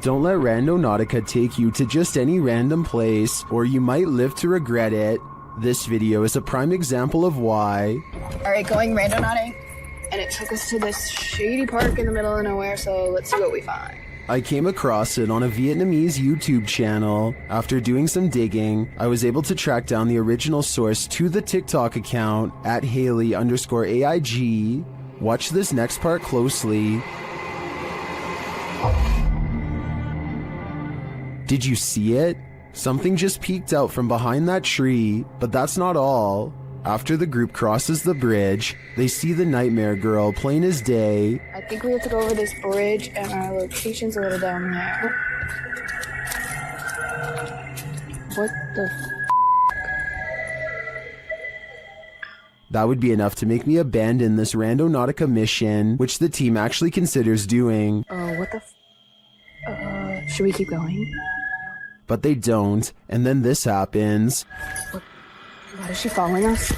Don't let Randonautica take you to just any random place, or you might live to regret it. This video is a prime example of why. Alright, going randonauting, and it took us to this shady park in the middle of nowhere, so let's see what we find. I came across it on a Vietnamese YouTube channel. After doing some digging, I was able to track down the original source to the TikTok account at Haley_AIG. Watch this next part closely. Did you see it? Something just peeked out from behind that tree, but that's not all. After the group crosses the bridge, they see the Nightmare Girl plain as day. I think we have to go over this bridge, and our location's a little down there. What the That would be enough to make me abandon this Randonautica mission, which the team actually considers doing. what the should we keep going? But they don't, and then this happens. Why is she following us?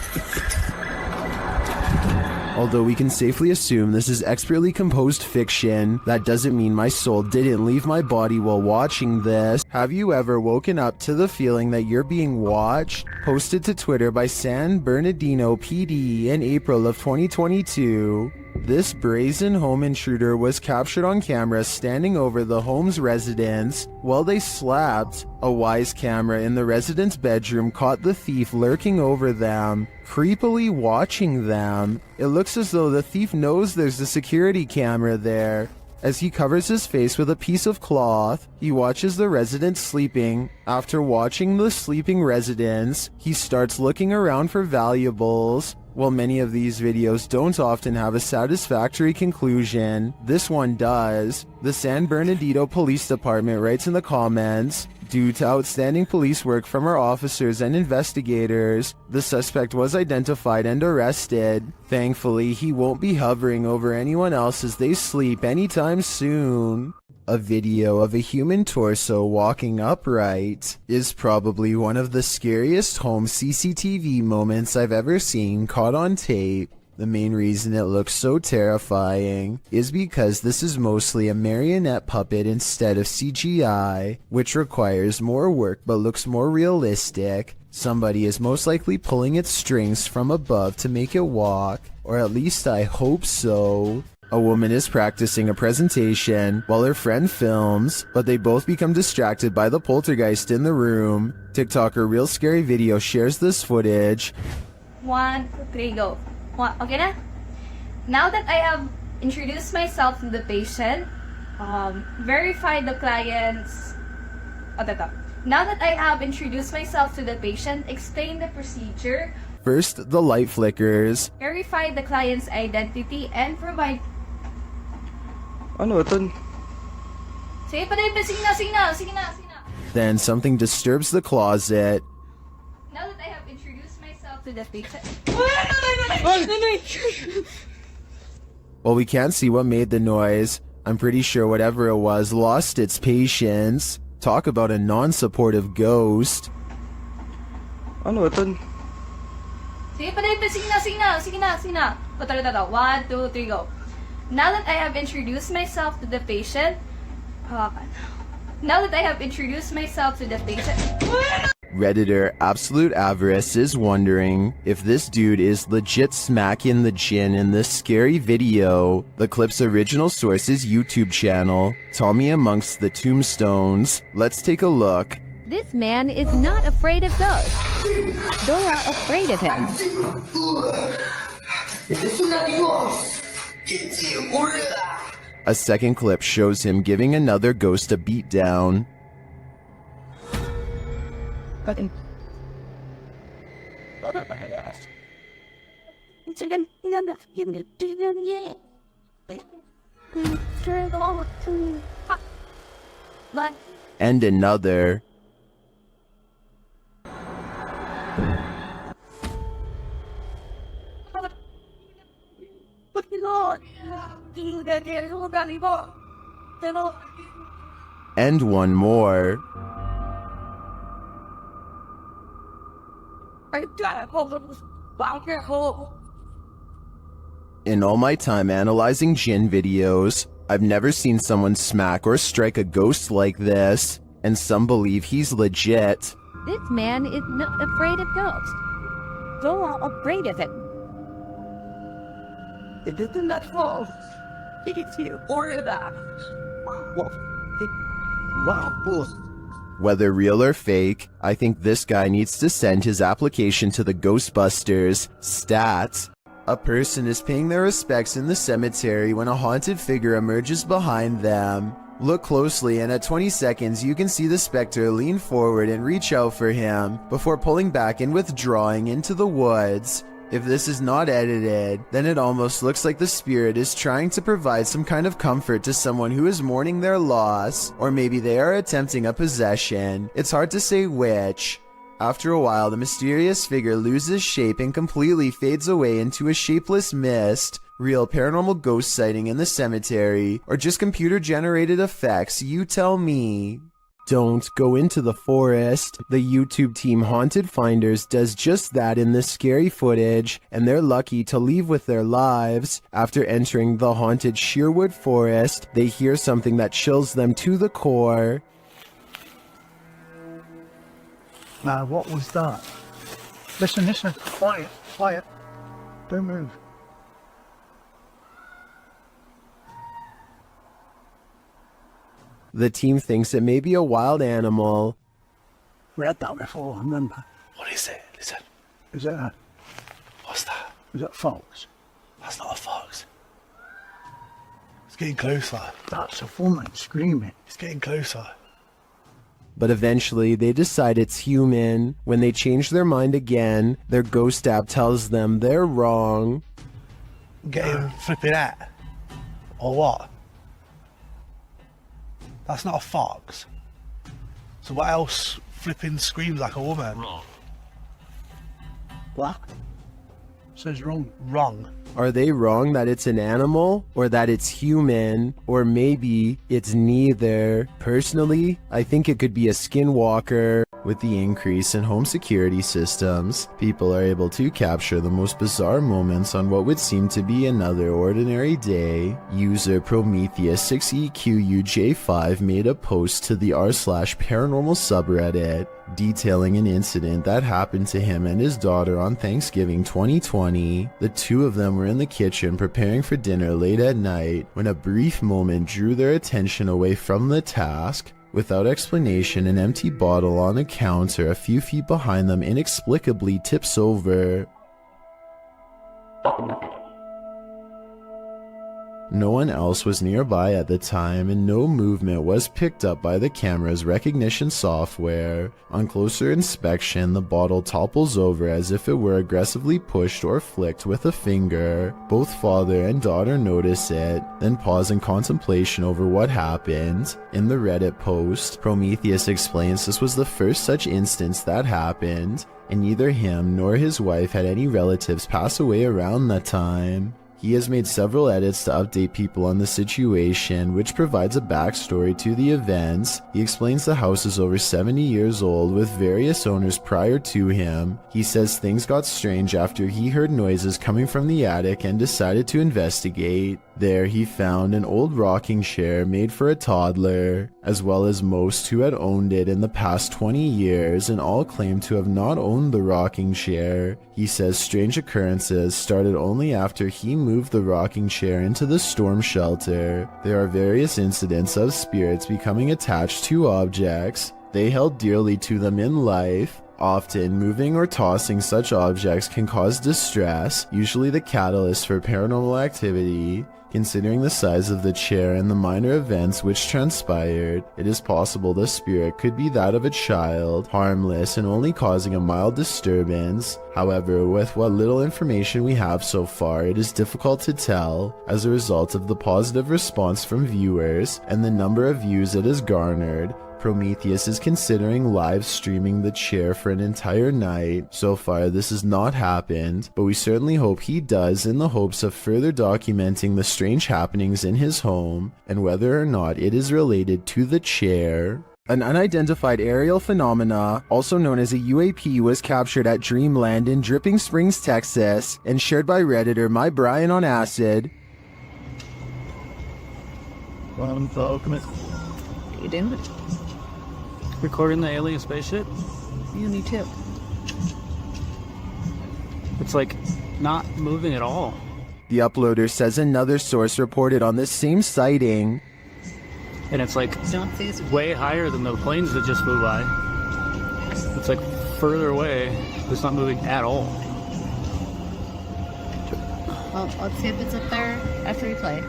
Although we can safely assume this is expertly composed fiction, that doesn't mean my soul didn't leave my body while watching this. Have you ever woken up to the feeling that you're being watched? Posted to Twitter by San Bernardino PD in April of 2022. This brazen home intruder was captured on camera standing over the home's residents while they slept. A wise camera in the resident's bedroom caught the thief lurking over them, creepily watching them. It looks as though the thief knows there's a security camera there. As he covers his face with a piece of cloth, he watches the resident sleeping. After watching the sleeping residents, he starts looking around for valuables. While many of these videos don't often have a satisfactory conclusion, this one does. The San Bernardino Police Department writes in the comments, "Due to outstanding police work from our officers and investigators, the suspect was identified and arrested. Thankfully, he won't be hovering over anyone else as they sleep anytime soon." A video of a human torso walking upright is probably one of the scariest home CCTV moments I've ever seen caught on tape. The main reason it looks so terrifying is because this is mostly a marionette puppet instead of CGI, which requires more work but looks more realistic. Somebody is most likely pulling its strings from above to make it walk, or at least I hope so. A woman is practicing a presentation while her friend films, but they both become distracted by the poltergeist in the room. TikToker Real Scary Video shares this footage. 1, 2, 3, go. Okay na? Now that I have introduced myself to the patient, verified the client's... Now that I have introduced myself to the patient, explain the procedure. First, the light flickers. Verify the client's identity and provide... Ano ito? Sige pa rin, sige na. Then something disturbs the closet. Now that I have introduced myself to the patient... While we can't see what made the noise, I'm pretty sure whatever it was lost its patience. Talk about a non-supportive ghost. Ano ito? Sige pa rin, sige na. 1, 2, 3, go. Now that I have introduced myself to the patient... Redditor Absolute Avarice is wondering if this dude is legit smacking the gin in this scary video. The clip's original source is YouTube channel, Tommy Amongst the Tombstones. Let's take a look. This man is not afraid of ghosts. They're afraid of him. A second clip shows him giving another ghost a beatdown. And another. And one more. In all my time analyzing jinn videos, I've never seen someone smack or strike a ghost like this, and some believe he's legit. This man is not afraid of ghosts. They are afraid of it. It isn't that fall. It's you or that. Wow. Whether real or fake, I think this guy needs to send his application to the Ghostbusters. Stats. A person is paying their respects in the cemetery when a haunted figure emerges behind them. Look closely, and at 20 seconds you can see the specter lean forward and reach out for him before pulling back and withdrawing into the woods. If this is not edited, then it almost looks like the spirit is trying to provide some kind of comfort to someone who is mourning their loss, or maybe they are attempting a possession. It's hard to say which. After a while, the mysterious figure loses shape and completely fades away into a shapeless mist. Real paranormal ghost sighting in the cemetery, or just computer-generated effects, you tell me. Don't go into the forest. The YouTube team Haunted Finders does just that in this scary footage, and they're lucky to leave with their lives. After entering the haunted Sheerwood Forest, they hear something that chills them to the core. Now, what was that? Listen, quiet. Don't move. The team thinks it may be a wild animal. We had that before, remember? What is it? Listen. Is that What's that? is that fox? That's not a fox. It's getting closer. That's a woman screaming. It's getting closer. But eventually, they decide it's human. When they change their mind again, their ghost app tells them they're wrong. Getting flipping at. Or what? That's not a fox. So what else flipping screams like a woman? What? Says wrong. Wrong. Are they wrong that it's an animal, or that it's human, or maybe it's neither? Personally, I think it could be a skinwalker. With the increase in home security systems, people are able to capture the most bizarre moments on what would seem to be another ordinary day. User Prometheus6EQUJ5 made a post to the r/paranormal subreddit detailing an incident that happened to him and his daughter on Thanksgiving 2020. The two of them were in the kitchen preparing for dinner late at night when a brief moment drew their attention away from the task. Without explanation, an empty bottle on a counter a few feet behind them inexplicably tips over. No one else was nearby at the time, and no movement was picked up by the camera's recognition software. On closer inspection, the bottle topples over as if it were aggressively pushed or flicked with a finger. Both father and daughter notice it, then pause in contemplation over what happened. In the Reddit post, Prometheus explains this was the first such instance that happened, and neither him nor his wife had any relatives pass away around that time. He has made several edits to update people on the situation, which provides a backstory to the events. He explains the house is over 70 years old with various owners prior to him. He says things got strange after he heard noises coming from the attic and decided to investigate. There he found an old rocking chair made for a toddler, as well as most who had owned it in the past 20 years, and all claimed to have not owned the rocking chair. He says strange occurrences started only after he moved the rocking chair into the storm shelter. There are various incidents of spirits becoming attached to objects they held dearly to them in life. Often, moving or tossing such objects can cause distress, usually the catalyst for paranormal activity. Considering the size of the chair and the minor events which transpired, it is possible the spirit could be that of a child, harmless and only causing a mild disturbance. However, with what little information we have so far, it is difficult to tell, as a result of the positive response from viewers and the number of views it has garnered. Prometheus is considering live streaming the chair for an entire night. So far, this has not happened, but we certainly hope he does in the hopes of further documenting the strange happenings in his home and whether or not it is related to the chair. An unidentified aerial phenomena, also known as a UAP, was captured at Dreamland in Dripping Springs, Texas, and shared by Redditor My Brian on Acid. You doing? Recording the alien spaceship? Yeah, me too. It's like not moving at all. The uploader says another source reported on this same sighting. And it's like Don't see us. way higher than the planes that just flew by. It's like further away. It's not moving at all. Well, let's see if it's up there after we play.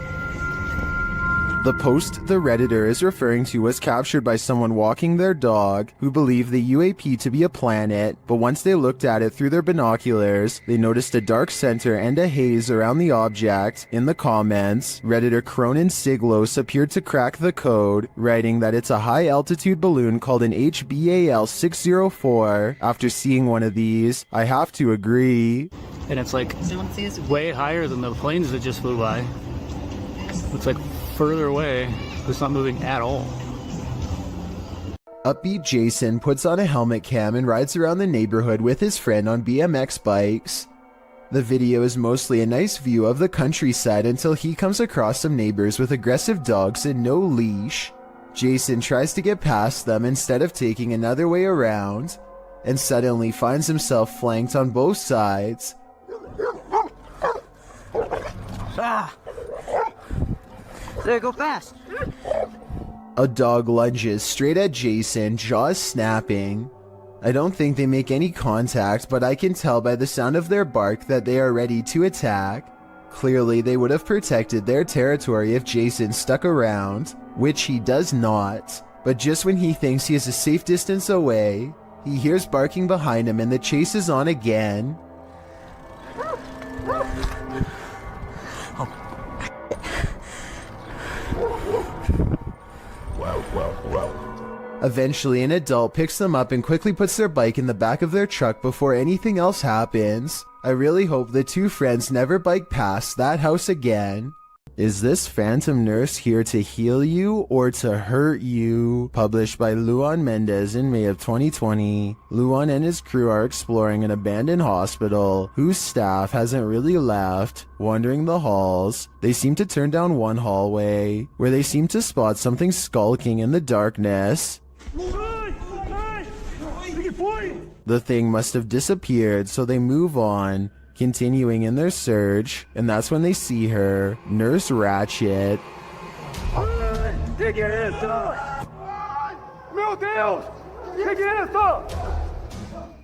The post the Redditor is referring to was captured by someone walking their dog who believed the UAP to be a planet, but once they looked at it through their binoculars, they noticed a dark center and a haze around the object. In the comments, Redditor Cronin Siglos appeared to crack the code, writing that it's a high-altitude balloon called an HBAL 604. After seeing one of these, I have to agree. And it's like Don't see us. way higher than the planes that just flew by. It's like further away. It's not moving at all. Upbeat Jason puts on a helmet cam and rides around the neighborhood with his friend on BMX bikes. The video is mostly a nice view of the countryside until he comes across some neighbors with aggressive dogs and no leash. Jason tries to get past them instead of taking another way around, and suddenly finds himself flanked on both sides. There, go fast. A dog lunges straight at Jason, jaws snapping. I don't think they make any contact, but I can tell by the sound of their bark that they are ready to attack. Clearly, they would have protected their territory if Jason stuck around, which he does not. But just when he thinks he is a safe distance away, he hears barking behind him and the chase is on again. Eventually, an adult picks them up and quickly puts their bike in the back of their truck before anything else happens. I really hope the two friends never bike past that house again. Is this phantom nurse here to heal you or to hurt you? Published by Luan Mendez in May of 2020. Luan and his crew are exploring an abandoned hospital whose staff hasn't really left. Wandering the halls, they seem to turn down one hallway where they seem to spot something skulking in the darkness. The thing must have disappeared, so they move on, continuing in their search, and that's when they see her, Nurse Ratchet.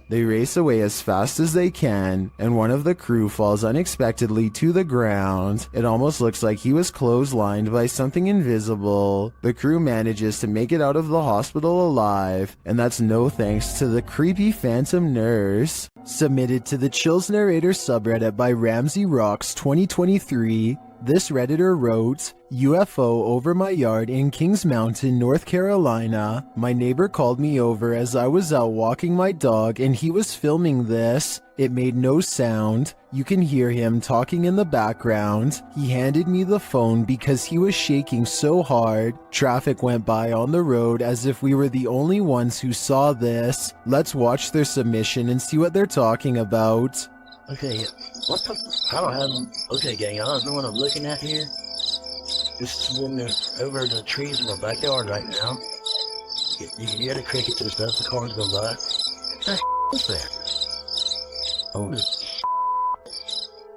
They race away as fast as they can, and one of the crew falls unexpectedly to the ground. It almost looks like he was clotheslined by something invisible. The crew manages to make it out of the hospital alive, and that's no thanks to the creepy phantom nurse. Submitted to the Chills Narrator subreddit by Ramsey Rocks 2023, this Redditor wrote, UFO over my yard in Kings Mountain, North Carolina. My neighbor called me over as I was out walking my dog and he was filming this. It made no sound. You can hear him talking in the background. He handed me the phone because he was shaking so hard. Traffic went by on the road as if we were the only ones who saw this. Let's watch their submission and see what they're talking about. Okay, what the? I don't have. Okay, gang, I don't know what I'm looking at here. This is when they're over the trees in my backyard right now. You can hear the crickets and stuff. The cars go by. What's that? Oh,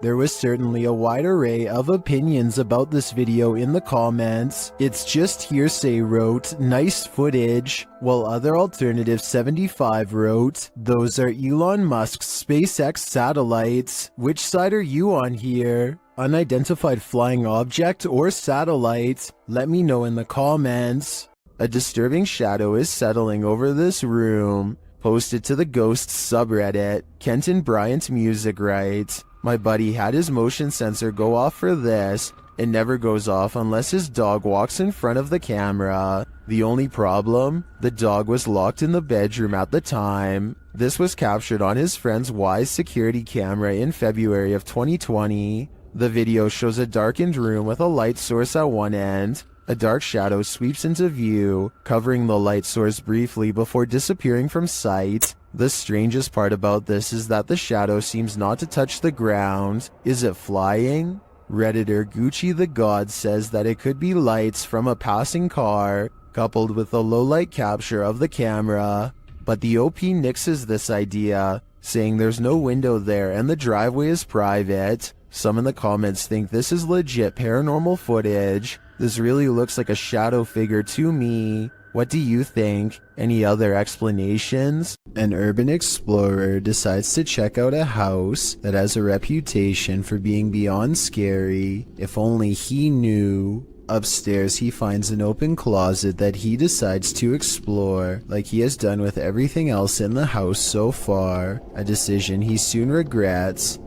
There was certainly a wide array of opinions about this video in the comments. It's just hearsay wrote, nice footage, while other alternative 75 wrote, those are Elon Musk's SpaceX satellites. Which side are you on here? Unidentified flying object or satellite? Let me know in the comments. A disturbing shadow is settling over this room. Posted to the Ghosts subreddit, Kenton Bryant Music writes, my buddy had his motion sensor go off for this. It never goes off unless his dog walks in front of the camera. The only problem? The dog was locked in the bedroom at the time. This was captured on his friend's Wise security camera in February of 2020. The video shows a darkened room with a light source at one end. A dark shadow sweeps into view, covering the light source briefly before disappearing from sight. The strangest part about this is that the shadow seems not to touch the ground. Is it flying? Redditor Gucci the God says that it could be lights from a passing car, coupled with a low light capture of the camera. But the OP nixes this idea, saying there's no window there and the driveway is private. Some in the comments think this is legit paranormal footage. This really looks like a shadow figure to me. What do you think? Any other explanations? An urban explorer decides to check out a house that has a reputation for being beyond scary. If only he knew. Upstairs, he finds an open closet that he decides to explore, like he has done with everything else in the house so far. A decision he soon regrets.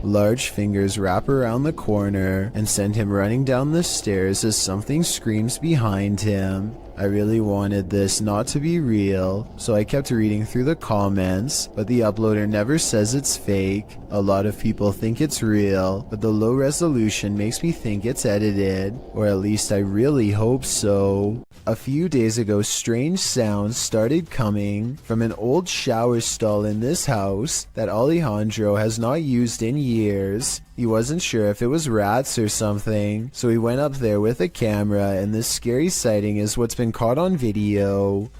Large fingers wrap around the corner and send him running down the stairs as something screams behind him. I really wanted this not to be real, so I kept reading through the comments, but the uploader never says it's fake. A lot of people think it's real, but the low resolution makes me think it's edited, or at least I really hope so. A few days ago, strange sounds started coming from an old shower stall in this house that Alejandro has not used in years. He wasn't sure if it was rats or something, so he went up there with a camera, and this scary sighting is what's been caught on video.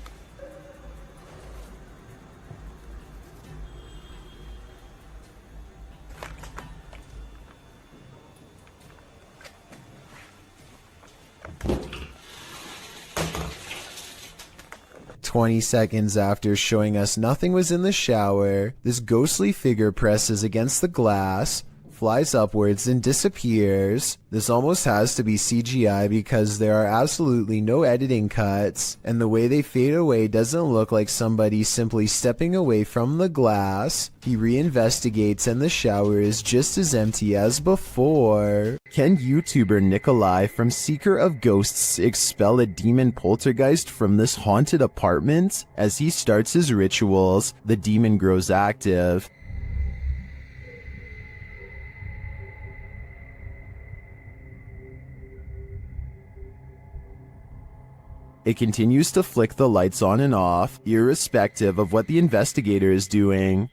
"20 seconds after showing us nothing was in the shower, this ghostly figure presses against the glass, flies upwards and disappears. This almost has to be CGI because there are absolutely no editing cuts, and the way they fade away doesn't look like somebody simply stepping away from the glass. He reinvestigates and the shower is just as empty as before." Can YouTuber Nikolai from Seeker of Ghosts expel a demon poltergeist from this haunted apartment? As he starts his rituals, the demon grows active. It continues to flick the lights on and off, irrespective of what the investigator is doing.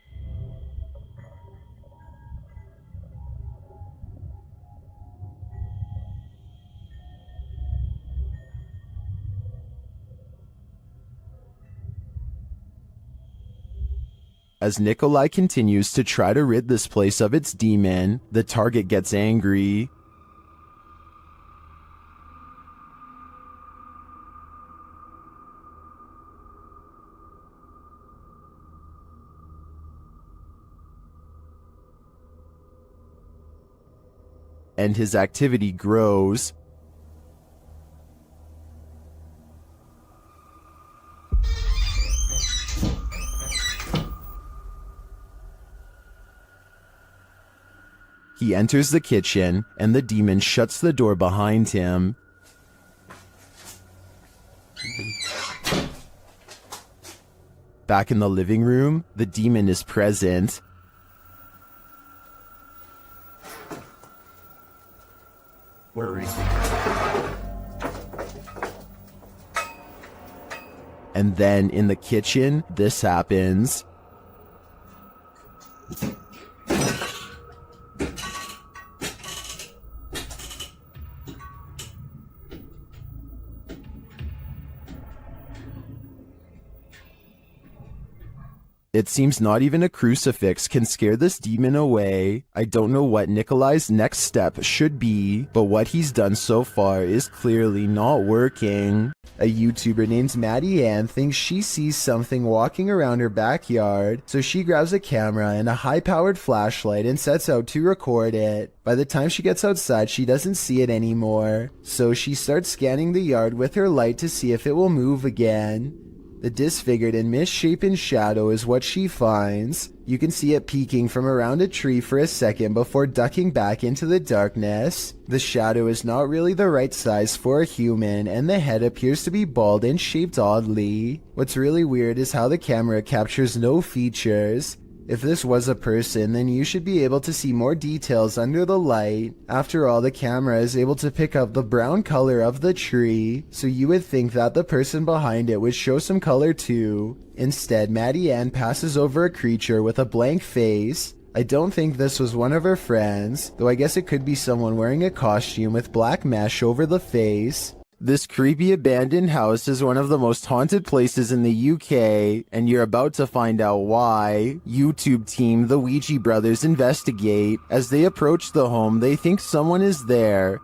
As Nikolai continues to try to rid this place of its demon, the target gets angry. And his activity grows. He enters the kitchen, and the demon shuts the door behind him. Back in the living room, the demon is present. Where is he? And then in the kitchen, this happens. It seems not even a crucifix can scare this demon away. I don't know what Nikolai's next step should be, but what he's done so far is clearly not working. A YouTuber named Maddie Ann thinks she sees something walking around her backyard, so she grabs a camera and a high-powered flashlight and sets out to record it. By the time she gets outside, she doesn't see it anymore, so she starts scanning the yard with her light to see if it will move again. The disfigured and misshapen shadow is what she finds. You can see it peeking from around a tree for a second before ducking back into the darkness. The shadow is not really the right size for a human, and the head appears to be bald and shaped oddly. What's really weird is how the camera captures no features. If this was a person, then you should be able to see more details under the light. After all, the camera is able to pick up the brown color of the tree, so you would think that the person behind it would show some color too. Instead, Maddie Ann passes over a creature with a blank face. I don't think this was one of her friends, though I guess it could be someone wearing a costume with black mesh over the face. This creepy abandoned house is one of the most haunted places in the UK, and you're about to find out why. YouTube team The Ouija Brothers investigate. As they approach the home, they think someone is there.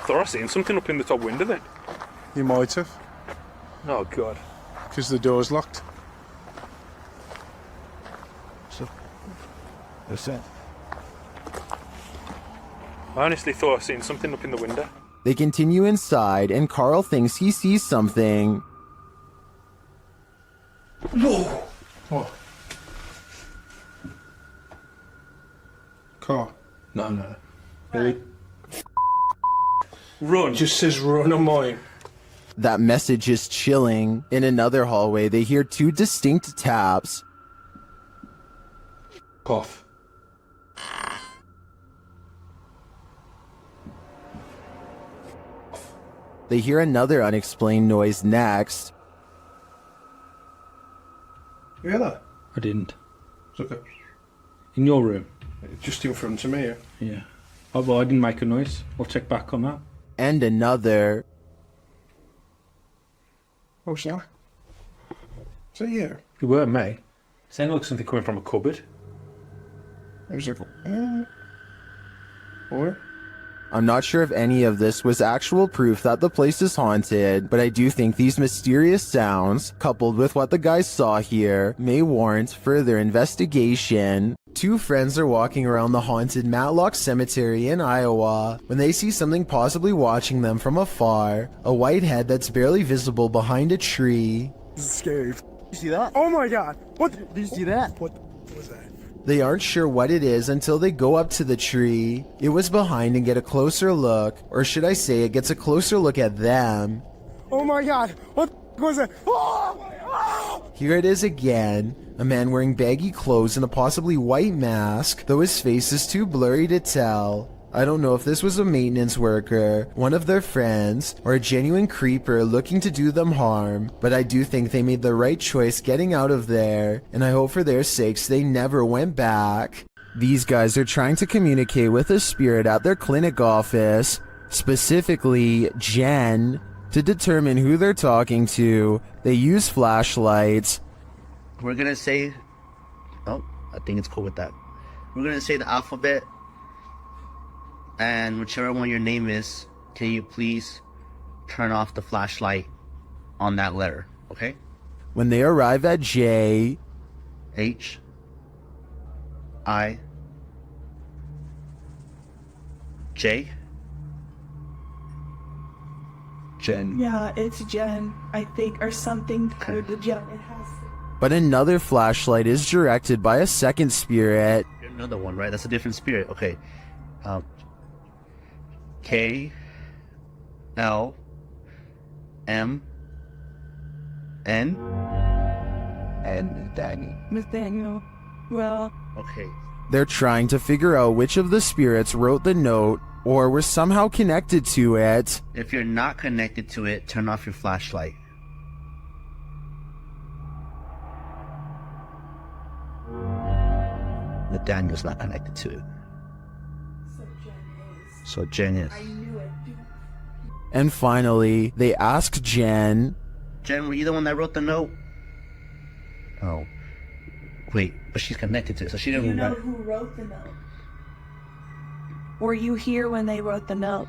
Thought I seen something up in the top window then. You might have. Oh god. Because the door's locked. What's that? I honestly thought I seen something up in the window. They continue inside, and Carl thinks he sees something. No! What? Car. No. Really? Run. Just says run on mine. That message is chilling. In another hallway, they hear two distinct taps. Cough. They hear another unexplained noise next. You hear that? I didn't. It's okay. In your room? Just in front of me, yeah. Yeah. Oh, well, I didn't make a noise. I'll check back on that. And another. Oh, snap. Is that you? You were me. Sounded like something coming from a cupboard. I was like, or? I'm not sure if any of this was actual proof that the place is haunted, but I do think these mysterious sounds, coupled with what the guys saw here, may warrant further investigation. Two friends are walking around the haunted Matlock Cemetery in Iowa when they see something possibly watching them from afar, a white head that's barely visible behind a tree. This is scary. You see that? Oh my god! What? Did you see that? What was that? They aren't sure what it is until they go up to the tree. It was behind and get a closer look, or should I say it gets a closer look at them. Oh my god! What was that? Oh! Here it is again, a man wearing baggy clothes and a possibly white mask, though his face is too blurry to tell. I don't know if this was a maintenance worker, one of their friends, or a genuine creeper looking to do them harm, but I do think they made the right choice getting out of there, and I hope for their sakes they never went back. These guys are trying to communicate with a spirit at their clinic office, specifically Jen. To determine who they're talking to, they use flashlights. We're gonna say, oh, I think it's cool with that. We're gonna say the alphabet, and whichever one your name is, can you please turn off the flashlight on that letter, okay? When they arrive at J, H, I, J, Jen. Yeah, it's Jen, I think, or something code to Jen. It has to. but another flashlight is directed by a second spirit. Another one, right? That's a different spirit. Okay. K, L, M, N, And Nathaniel. Well, okay. They're trying to figure out which of the spirits wrote the note or were somehow connected to it. If you're not connected to it, turn off your flashlight. Nathaniel's not connected to it. So Jen is. I knew it. And finally, they ask Jen, Jen, were you the one that wrote the note? Oh. Wait, but she's connected to it, so she didn't You know remember. who wrote the note? Were you here when they wrote the note?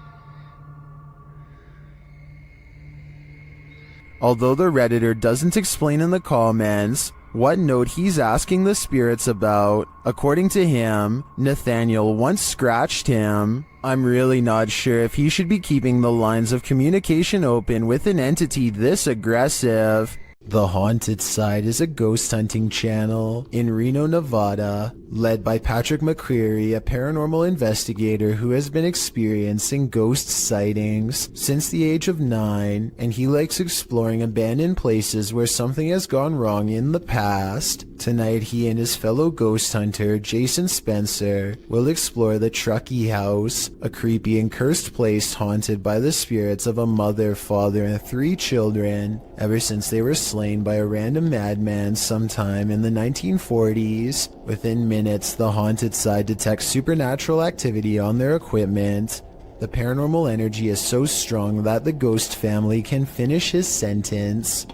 although the Redditor doesn't explain in the comments what note he's asking the spirits about. According to him, Nathaniel once scratched him. I'm really not sure if he should be keeping the lines of communication open with an entity this aggressive. The Haunted Side is a ghost hunting channel in Reno, Nevada. led by Patrick McCreary, a paranormal investigator who has been experiencing ghost sightings since the age of 9, and he likes exploring abandoned places where something has gone wrong in the past. Tonight, he and his fellow ghost hunter, Jason Spencer, will explore the Truckee House, a creepy and cursed place haunted by the spirits of a mother, father, and 3 children, ever since they were slain by a random madman sometime in the 1940s. Within minutes, the haunted side detects supernatural activity on their equipment. The paranormal energy is so strong that the ghost family can finish his sentence.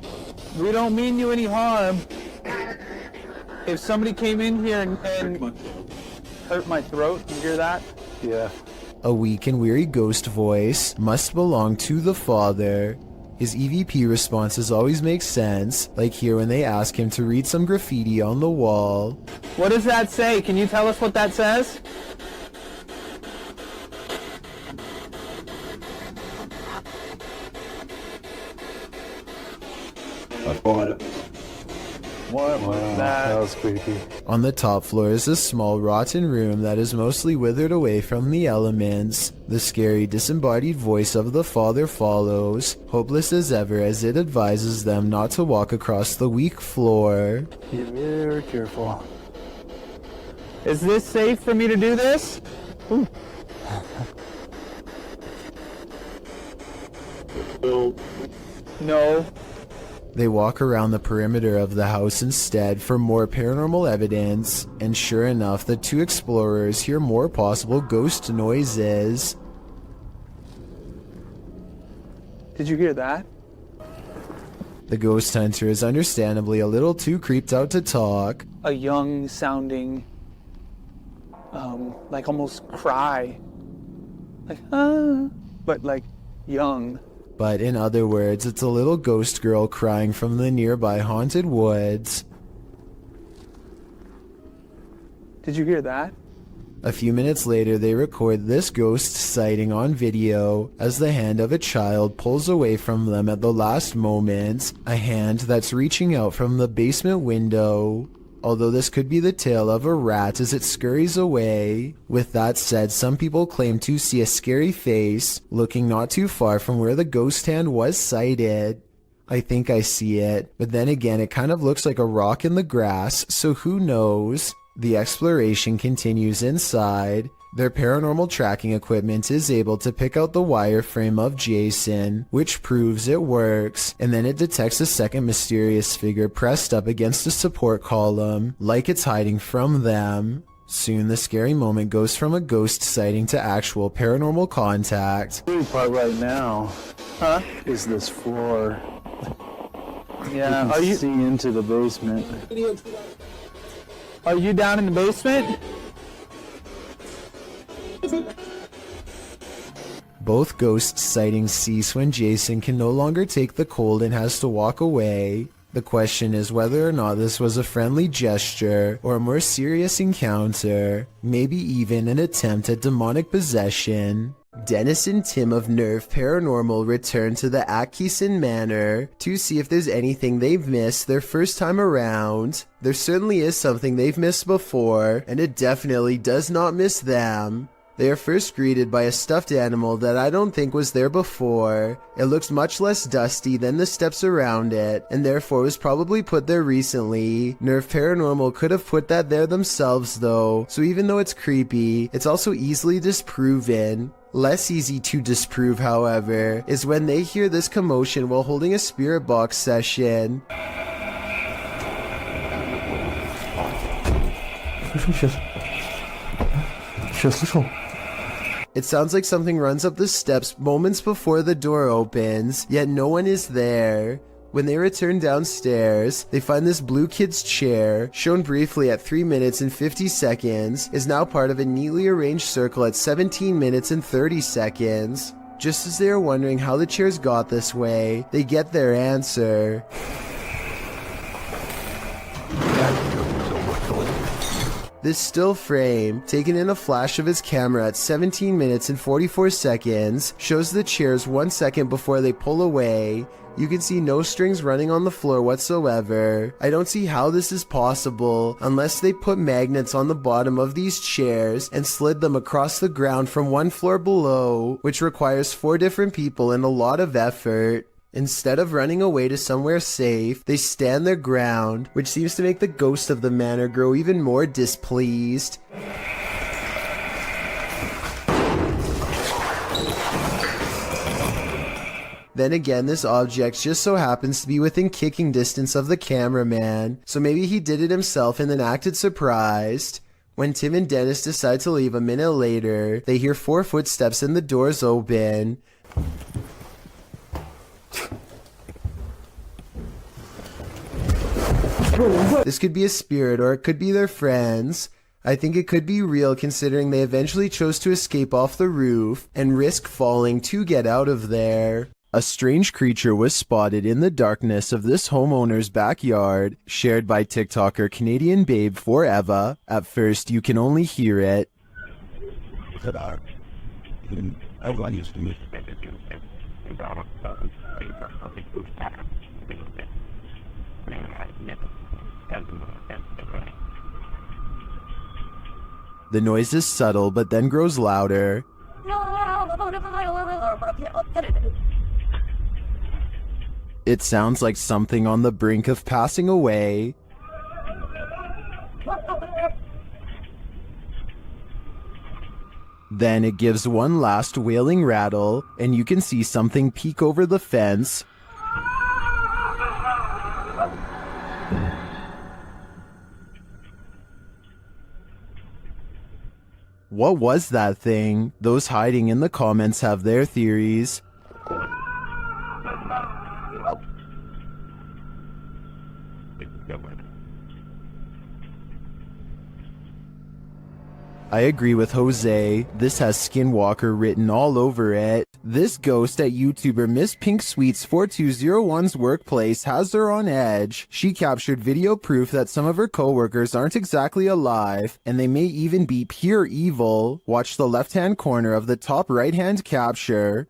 We don't mean you any harm. If somebody came in here and hurt my throat, you hear that? Yeah. A weak and weary ghost voice must belong to the father. His EVP responses always make sense, like here when they ask him to read some graffiti on the wall. What does that say? Can you tell us what that says? What was that? That was creepy. On the top floor is a small rotten room that is mostly withered away from the elements. The scary disembodied voice of the father follows, hopeless as ever as it advises them not to walk across the weak floor. Be very careful. Is this safe for me to do this? No. They walk around the perimeter of the house instead for more paranormal evidence, and sure enough, the 2 explorers hear more possible ghost noises. Did you hear that? The ghost hunter is understandably a little too creeped out to talk. A young sounding, like almost cry. Like, but like young. But in other words, it's a little ghost girl crying from the nearby haunted woods. Did you hear that? A few minutes later, they record this ghost sighting on video as the hand of a child pulls away from them at the last moment, a hand that's reaching out from the basement window. Although this could be the tail of a rat as it scurries away. With that said, some people claim to see a scary face looking not too far from where the ghost hand was sighted. I think I see it, but then again it kind of looks like a rock in the grass, so who knows? The exploration continues inside. Their paranormal tracking equipment is able to pick out the wireframe of Jason, which proves it works, and then it detects a second mysterious figure pressed up against a support column, like it's hiding from them. Soon the scary moment goes from a ghost sighting to actual paranormal contact. The part right now, is this floor. Yeah, you can see into the basement. Are you down in the basement? Both ghost sightings cease when Jason can no longer take the cold and has to walk away. The question is whether or not this was a friendly gesture or a more serious encounter, maybe even an attempt at demonic possession. Dennis and Tim of Nerve Paranormal return to the Atkinson Manor to see if there's anything they've missed their first time around. There certainly is something they've missed before, and it definitely does not miss them. They are first greeted by a stuffed animal that I don't think was there before. It looks much less dusty than the steps around it, and therefore was probably put there recently. Nerve Paranormal could have put that there themselves though, so even though it's creepy, it's also easily disproven. Less easy to disprove, however, is when they hear this commotion while holding a spirit box session. It sounds like something runs up the steps moments before the door opens, yet no one is there. When they return downstairs, they find this blue kid's chair, shown briefly at 3 minutes and 50 seconds, is now part of a neatly arranged circle at 17 minutes and 30 seconds. Just as they are wondering how the chairs got this way, they get their answer. This still frame, taken in a flash of his camera at 17 minutes and 44 seconds, shows the chairs 1 second before they pull away, You can see no strings running on the floor whatsoever. I don't see how this is possible unless they put magnets on the bottom of these chairs and slid them across the ground from one floor below, which requires 4 different people and a lot of effort. Instead of running away to somewhere safe, they stand their ground, which seems to make the ghost of the manor grow even more displeased. Then again, this object just so happens to be within kicking distance of the cameraman, so maybe he did it himself and then acted surprised. When Tim and Dennis decide to leave a minute later, they hear 4 footsteps and the doors open. This could be a spirit or it could be their friends. I think it could be real considering they eventually chose to escape off the roof and risk falling to get out of there. A strange creature was spotted in the darkness of this homeowner's backyard, shared by TikToker Canadian Babe Forever. At first, you can only hear it. The noise is subtle but then grows louder. It sounds like something on the brink of passing away. Then it gives one last wailing rattle, and you can see something peek over the fence. What was that thing? Those hiding in the comments have their theories. I agree with Jose. This has Skinwalker written all over it. This ghost at YouTuber Miss Pink Sweets 4201's workplace has her on edge. She captured video proof that some of her coworkers aren't exactly alive, and they may even be pure evil. Watch the left-hand corner of the top right-hand capture.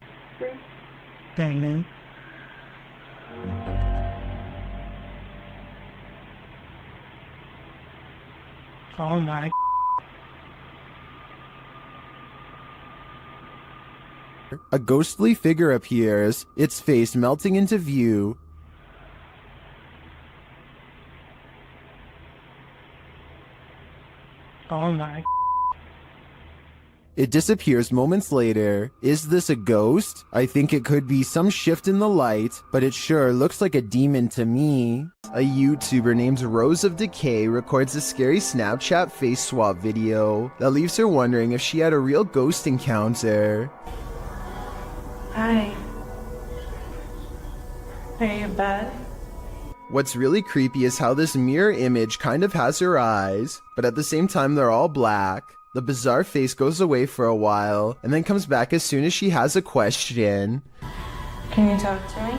Dang, man. Oh my. A ghostly figure appears, its face melting into view. Oh my. It disappears moments later. Is this a ghost? I think it could be some shift in the light, but it sure looks like a demon to me. A YouTuber named Rose of Decay records a scary Snapchat face swap video that leaves her wondering if she had a real ghost encounter. Hi. Are you bad? What's really creepy is how this mirror image kind of has her eyes, but at the same time they're all black. The bizarre face goes away for a while, and then comes back as soon as she has a question. Can you talk to me?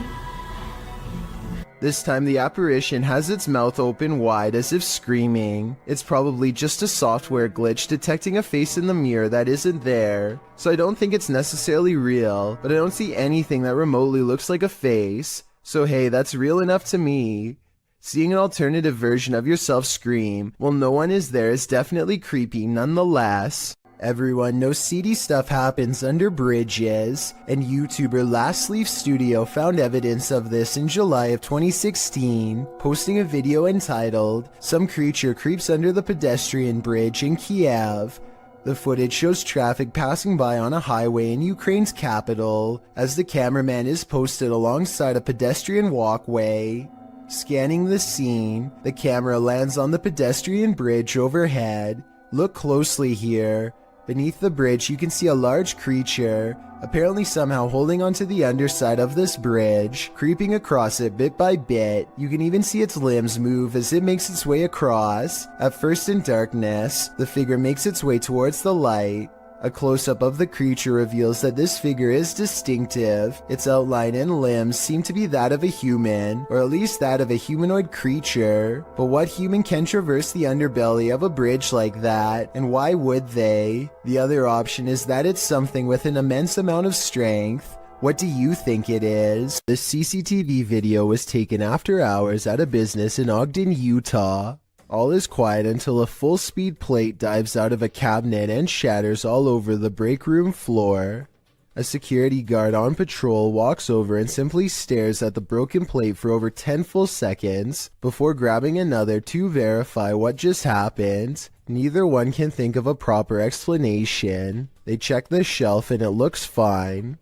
This time the apparition has its mouth open wide as if screaming. It's probably just a software glitch detecting a face in the mirror that isn't there. So I don't think it's necessarily real, but I don't see anything that remotely looks like a face. So hey, that's real enough to me. Seeing an alternative version of yourself scream while no one is there is definitely creepy nonetheless. Everyone knows seedy stuff happens under bridges, and YouTuber Last Leaf Studio found evidence of this in July of 2016, posting a video entitled, "Some Creature Creeps Under the Pedestrian Bridge in Kiev." The footage shows traffic passing by on a highway in Ukraine's capital, as the cameraman is posted alongside a pedestrian walkway. Scanning the scene, the camera lands on the pedestrian bridge overhead. Look closely here. Beneath the bridge you can see a large creature, apparently somehow holding onto the underside of this bridge, creeping across it bit by bit. You can even see its limbs move as it makes its way across. At first in darkness, the figure makes its way towards the light. A close-up of the creature reveals that this figure is distinctive. Its outline and limbs seem to be that of a human, or at least that of a humanoid creature. But what human can traverse the underbelly of a bridge like that, and why would they? The other option is that it's something with an immense amount of strength. What do you think it is? This CCTV video was taken after hours at a business in Ogden, Utah. All is quiet until a full-speed plate dives out of a cabinet and shatters all over the break room floor. A security guard on patrol walks over and simply stares at the broken plate for over 10 full seconds before grabbing another to verify what just happened. Neither one can think of a proper explanation. They check the shelf and it looks fine.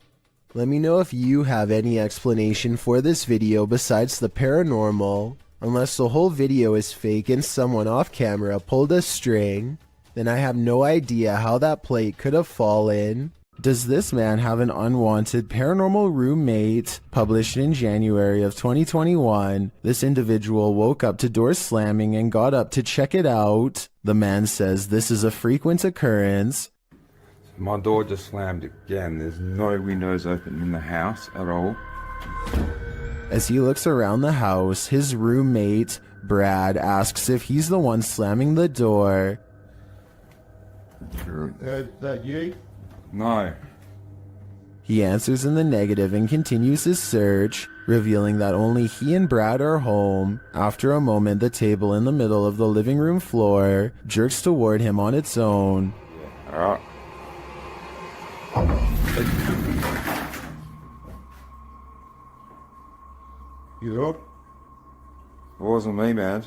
Let me know if you have any explanation for this video besides the paranormal. Unless the whole video is fake and someone off camera pulled a string, then I have no idea how that plate could have fallen. Does this man have an unwanted paranormal roommate? Published in January of 2021, this individual woke up to doors slamming and got up to check it out. The man says this is a frequent occurrence. My door just slammed again. There's no windows open in the house at all. As he looks around the house, his roommate, Brad, asks if he's the one slamming the door. That you? No. He answers in the negative and continues his search, revealing that only he and Brad are home. After a moment, the table in the middle of the living room floor jerks toward him on its own. Alright. You up? It wasn't me, man.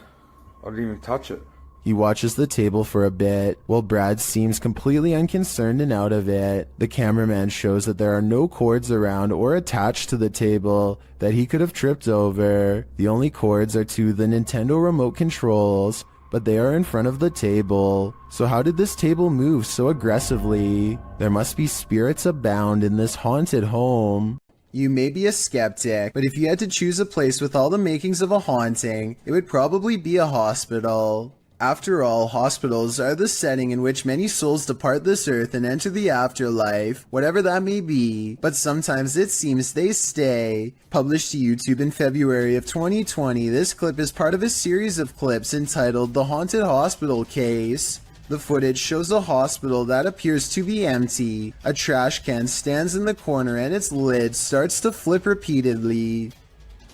I didn't even touch it. He watches the table for a bit, while Brad seems completely unconcerned and out of it. The cameraman shows that there are no cords around or attached to the table that he could have tripped over. The only cords are to the Nintendo remote controls, but they are in front of the table. So how did this table move so aggressively? There must be spirits abound in this haunted home. You may be a skeptic, but if you had to choose a place with all the makings of a haunting, it would probably be a hospital. After all, hospitals are the setting in which many souls depart this earth and enter the afterlife, whatever that may be, but sometimes it seems they stay. Published to YouTube in February of 2020, this clip is part of a series of clips entitled The Haunted Hospital Case. The footage shows a hospital that appears to be empty. A trash can stands in the corner and its lid starts to flip repeatedly.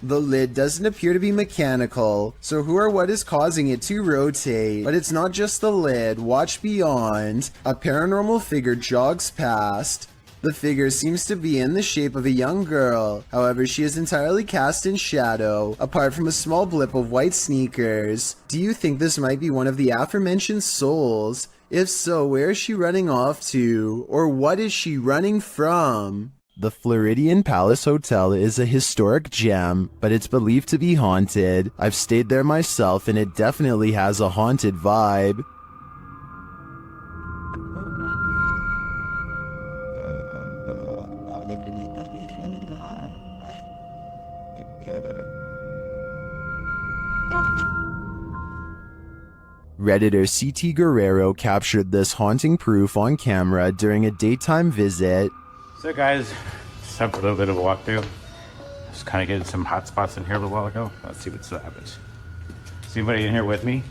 The lid doesn't appear to be mechanical, so who or what is causing it to rotate? But it's not just the lid. Watch beyond. A paranormal figure jogs past. The figure seems to be in the shape of a young girl, however she is entirely cast in shadow, apart from a small blip of white sneakers. Do you think this might be one of the aforementioned souls? If so, where is she running off to? Or what is she running from? The Floridian Palace Hotel is a historic gem, but it's believed to be haunted. I've stayed there myself and it definitely has a haunted vibe. Redditor CT Guerrero captured this haunting proof on camera during a daytime visit. So guys, just have a little bit of a walkthrough. Just kind of getting some hot spots in here a little while ago. Let's see what still happens. Is anybody in here with me?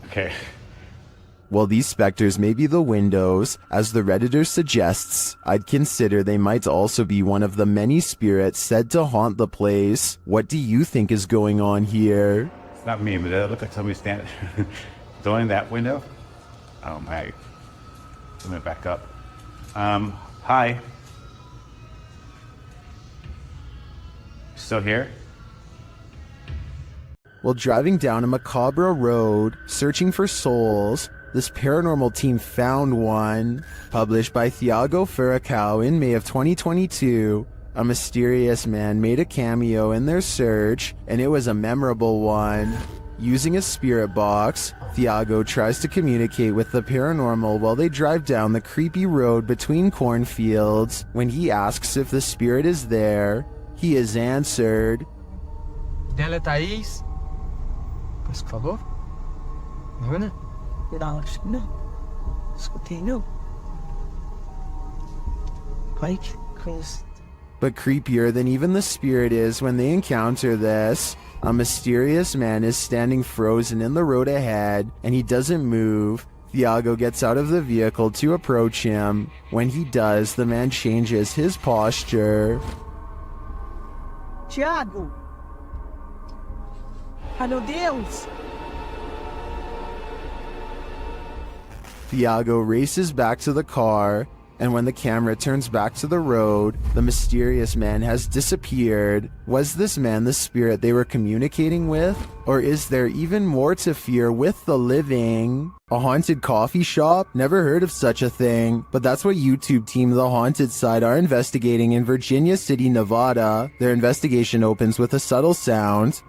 Okay. While these specters may be the windows, as the Redditor suggests, I'd consider they might also be one of the many spirits said to haunt the place. What do you think is going on here? It's not me, but it looks like somebody standing. It's only in that window. Oh my. Let me back up. Hi. Still here? While driving down a macabre road, searching for souls, this paranormal team found one. Published by Thiago Furacao in May of 2022, a mysterious man made a cameo in their search, and it was a memorable one. Using a spirit box, Thiago tries to communicate with the paranormal while they drive down the creepy road between cornfields. When he asks if the spirit is there, he is answered. Dela Thaís. Por favor. Não. Não. Escutei não. Like, cause... But creepier than even the spirit is when they encounter this. A mysterious man is standing frozen in the road ahead, and he doesn't move. Thiago gets out of the vehicle to approach him. When he does, the man changes his posture. Thiago! Ano Deus! Thiago races back to the car, and when the camera turns back to the road, the mysterious man has disappeared. Was this man the spirit they were communicating with? Or is there even more to fear with the living? A haunted coffee shop? Never heard of such a thing, but that's what YouTube team The Haunted Side are investigating in Virginia City, Nevada. Their investigation opens with a subtle sound.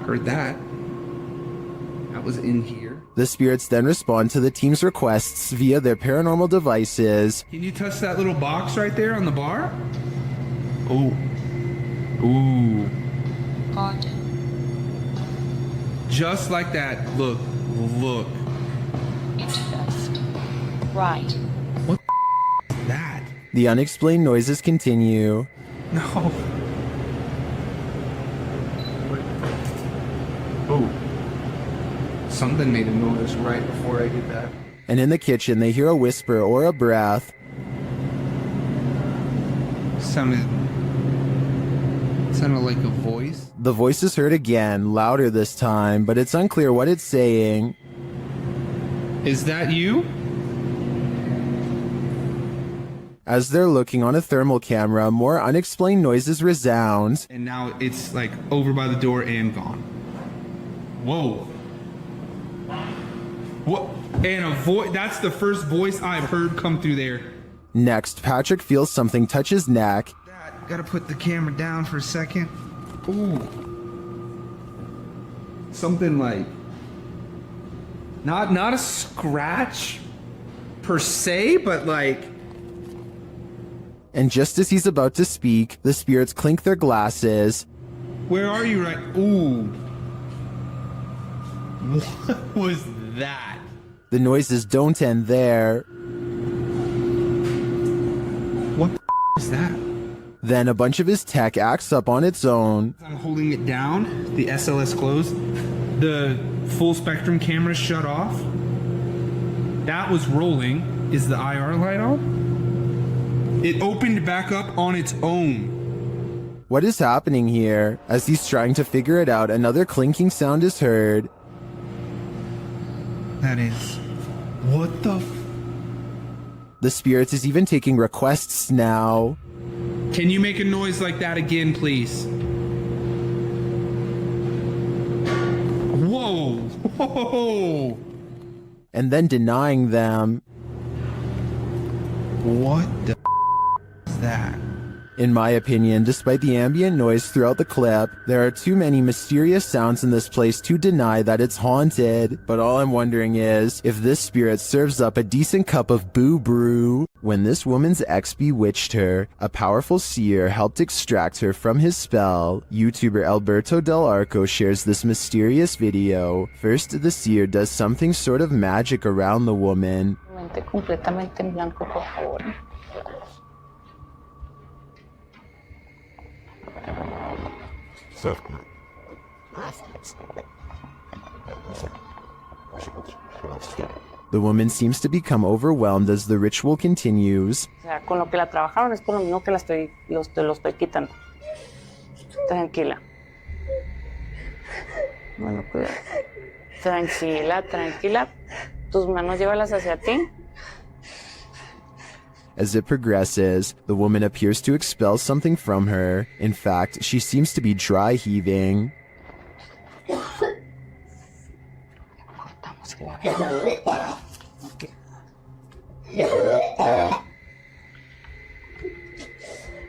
Heard that. That was in here. The spirits then respond to the team's requests via their paranormal devices. Can you touch that little box right there on the bar? Oh. Ooh. Haunted. Just like that. Look. Look. Interest. Right. What the is that? The unexplained noises continue. No. Oh. Something made a noise right before I did that. And in the kitchen, they hear a whisper or a breath. Sounded like a voice. The voice is heard again, louder this time, but it's unclear what it's saying. Is that you? As they're looking on a thermal camera, more unexplained noises resound. And now it's like over by the door and gone. Whoa. What? And a voice, that's the first voice I've heard come through there. Next, Patrick feels something touch his neck. Gotta put the camera down for a second. Ooh. Something like, not a scratch per se, but like. And just as he's about to speak, the spirits clink their glasses. Where are you right? Ooh. What was that? The noises don't end there. What is that? Then a bunch of his tech acts up on its own. I'm holding it down, the SLS closed, the full spectrum camera shut off. That was rolling. Is the IR light on? It opened back up on its own. What is happening here? As he's trying to figure it out, another clinking sound is heard. That is... What the... The spirits is even taking requests now. Can you make a noise like that again, please? Whoa! Whoa! And then denying them. What the is that? In my opinion, despite the ambient noise throughout the clip, there are too many mysterious sounds in this place to deny that it's haunted. But all I'm wondering is, if this spirit serves up a decent cup of boo brew. When this woman's ex bewitched her, a powerful seer helped extract her from his spell. YouTuber Alberto Del Arco shares this mysterious video. First, the seer does something sort of magic around the woman. Completamente en blanco, por favor. The woman seems to become overwhelmed as the ritual continues. O sea, con lo que la trabajaron es por lo mismo que lo estoy quitando. Tranquila. Bueno, cuidado. Tranquila, tranquila. Tus manos llévalas hacia ti. As it progresses, the woman appears to expel something from her. In fact, she seems to be dry heaving.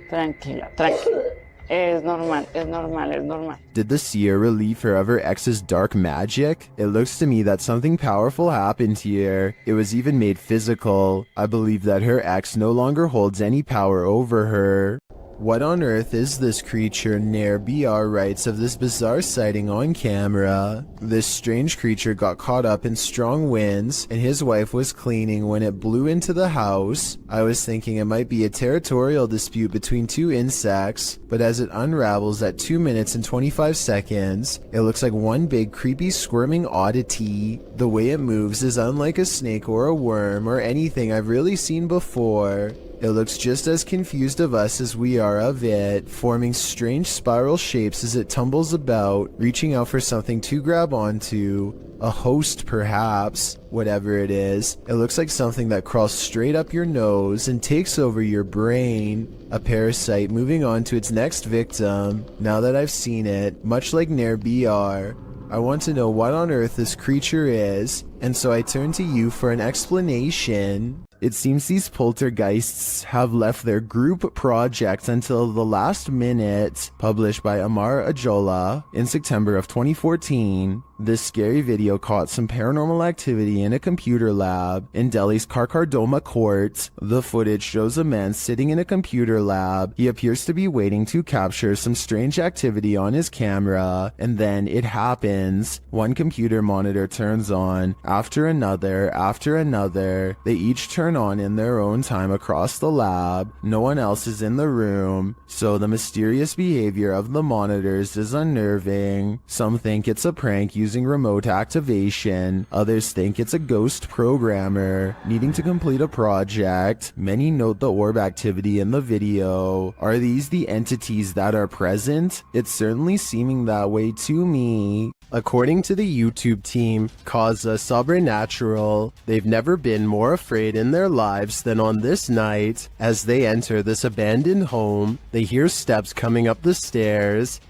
Tranquila, tranquila. Es normal, es normal, es normal. Did the seer relieve her of her ex's dark magic? It looks to me that something powerful happened here. It was even made physical. I believe that her ex no longer holds any power over her. What on earth is this creature? Nair BR writes of this bizarre sighting on camera. This strange creature got caught up in strong winds and his wife was cleaning when it blew into the house. I was thinking it might be a territorial dispute between two insects, but as it unravels at 2 minutes and 25 seconds, it looks like one big creepy squirming oddity. The way it moves is unlike a snake or a worm or anything I've really seen before. It looks just as confused of us as we are of it, forming strange spiral shapes as it tumbles about, reaching out for something to grab onto. A host, perhaps. Whatever it is, it looks like something that crawls straight up your nose and takes over your brain. A parasite moving on to its next victim. Now that I've seen it, much like Nair BR, I want to know what on earth this creature is, and so I turn to you for an explanation. It seems these poltergeists have left their group project until the last minute, published by Amar Ajola in September of 2014. This scary video caught some paranormal activity in a computer lab in Delhi's Karkardoma court. The footage shows a man sitting in a computer lab. He appears to be waiting to capture some strange activity on his camera, and then it happens. One computer monitor turns on, after another, after another. They each turn on in their own time across the lab. No one else is in the room, so the mysterious behavior of the monitors is unnerving. Some think it's a prank using remote activation. Others think it's a ghost programmer needing to complete a project. Many note the orb activity in the video. Are these the entities that are present? It's certainly seeming that way to me. According to the YouTube team, Causa Sobrenatural, they've never been more afraid in their lives than on this night. As they enter this abandoned home, they hear steps coming up the stairs.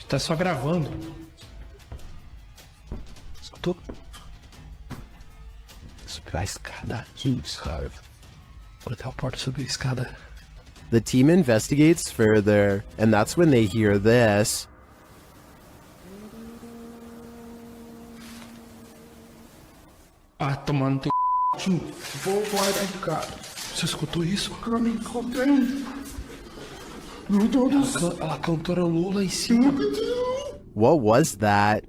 Tá só gravando. Escutou? Subiu a escada. Isso, cara. Vou até a porta subir a escada. The team investigates further, and that's when they hear this. Ah, tomando teu c... Vou guardar de cara. Você escutou isso? Eu me encontrei. Meu Deus do céu. Ela cantarolou lá em cima. What was that?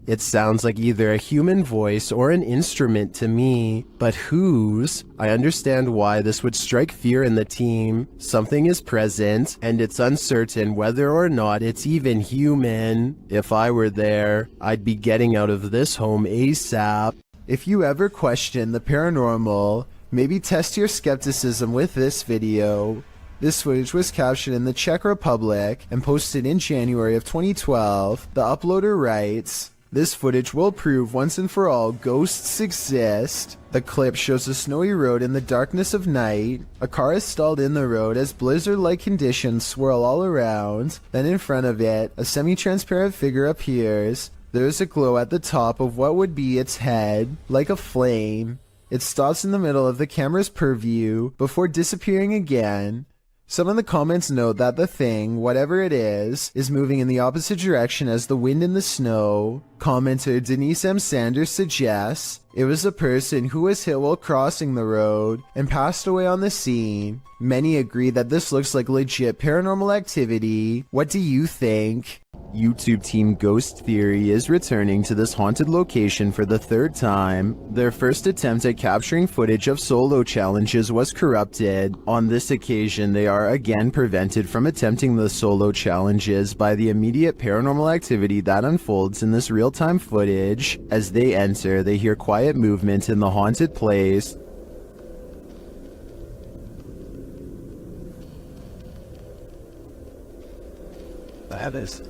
It sounds like either a human voice or an instrument to me, but whose? I understand why this would strike fear in the team. Something is present, and it's uncertain whether or not it's even human. If I were there, I'd be getting out of this home ASAP. If you ever question the paranormal, maybe test your skepticism with this video. This footage was captured in the Czech Republic and posted in January of 2012. The uploader writes, "This footage will prove once and for all ghosts exist." The clip shows a snowy road in the darkness of night. A car is stalled in the road as blizzard-like conditions swirl all around. Then in front of it, a semi-transparent figure appears. There is a glow at the top of what would be its head, like a flame. It stops in the middle of the camera's purview before disappearing again. Some of the comments note that the thing, whatever it is moving in the opposite direction as the wind and the snow. Commenter Denise M. Sanders suggests it was a person who was hit while crossing the road and passed away on the scene. Many agree that this looks like legit paranormal activity. What do you think? YouTube team Ghost Theory is returning to this haunted location for the third time. Their first attempt at capturing footage of solo challenges was corrupted. On this occasion, they are again prevented from attempting the solo challenges by the immediate paranormal activity that unfolds in this real-time footage. As they enter, they hear quiet movement in the haunted place. That is.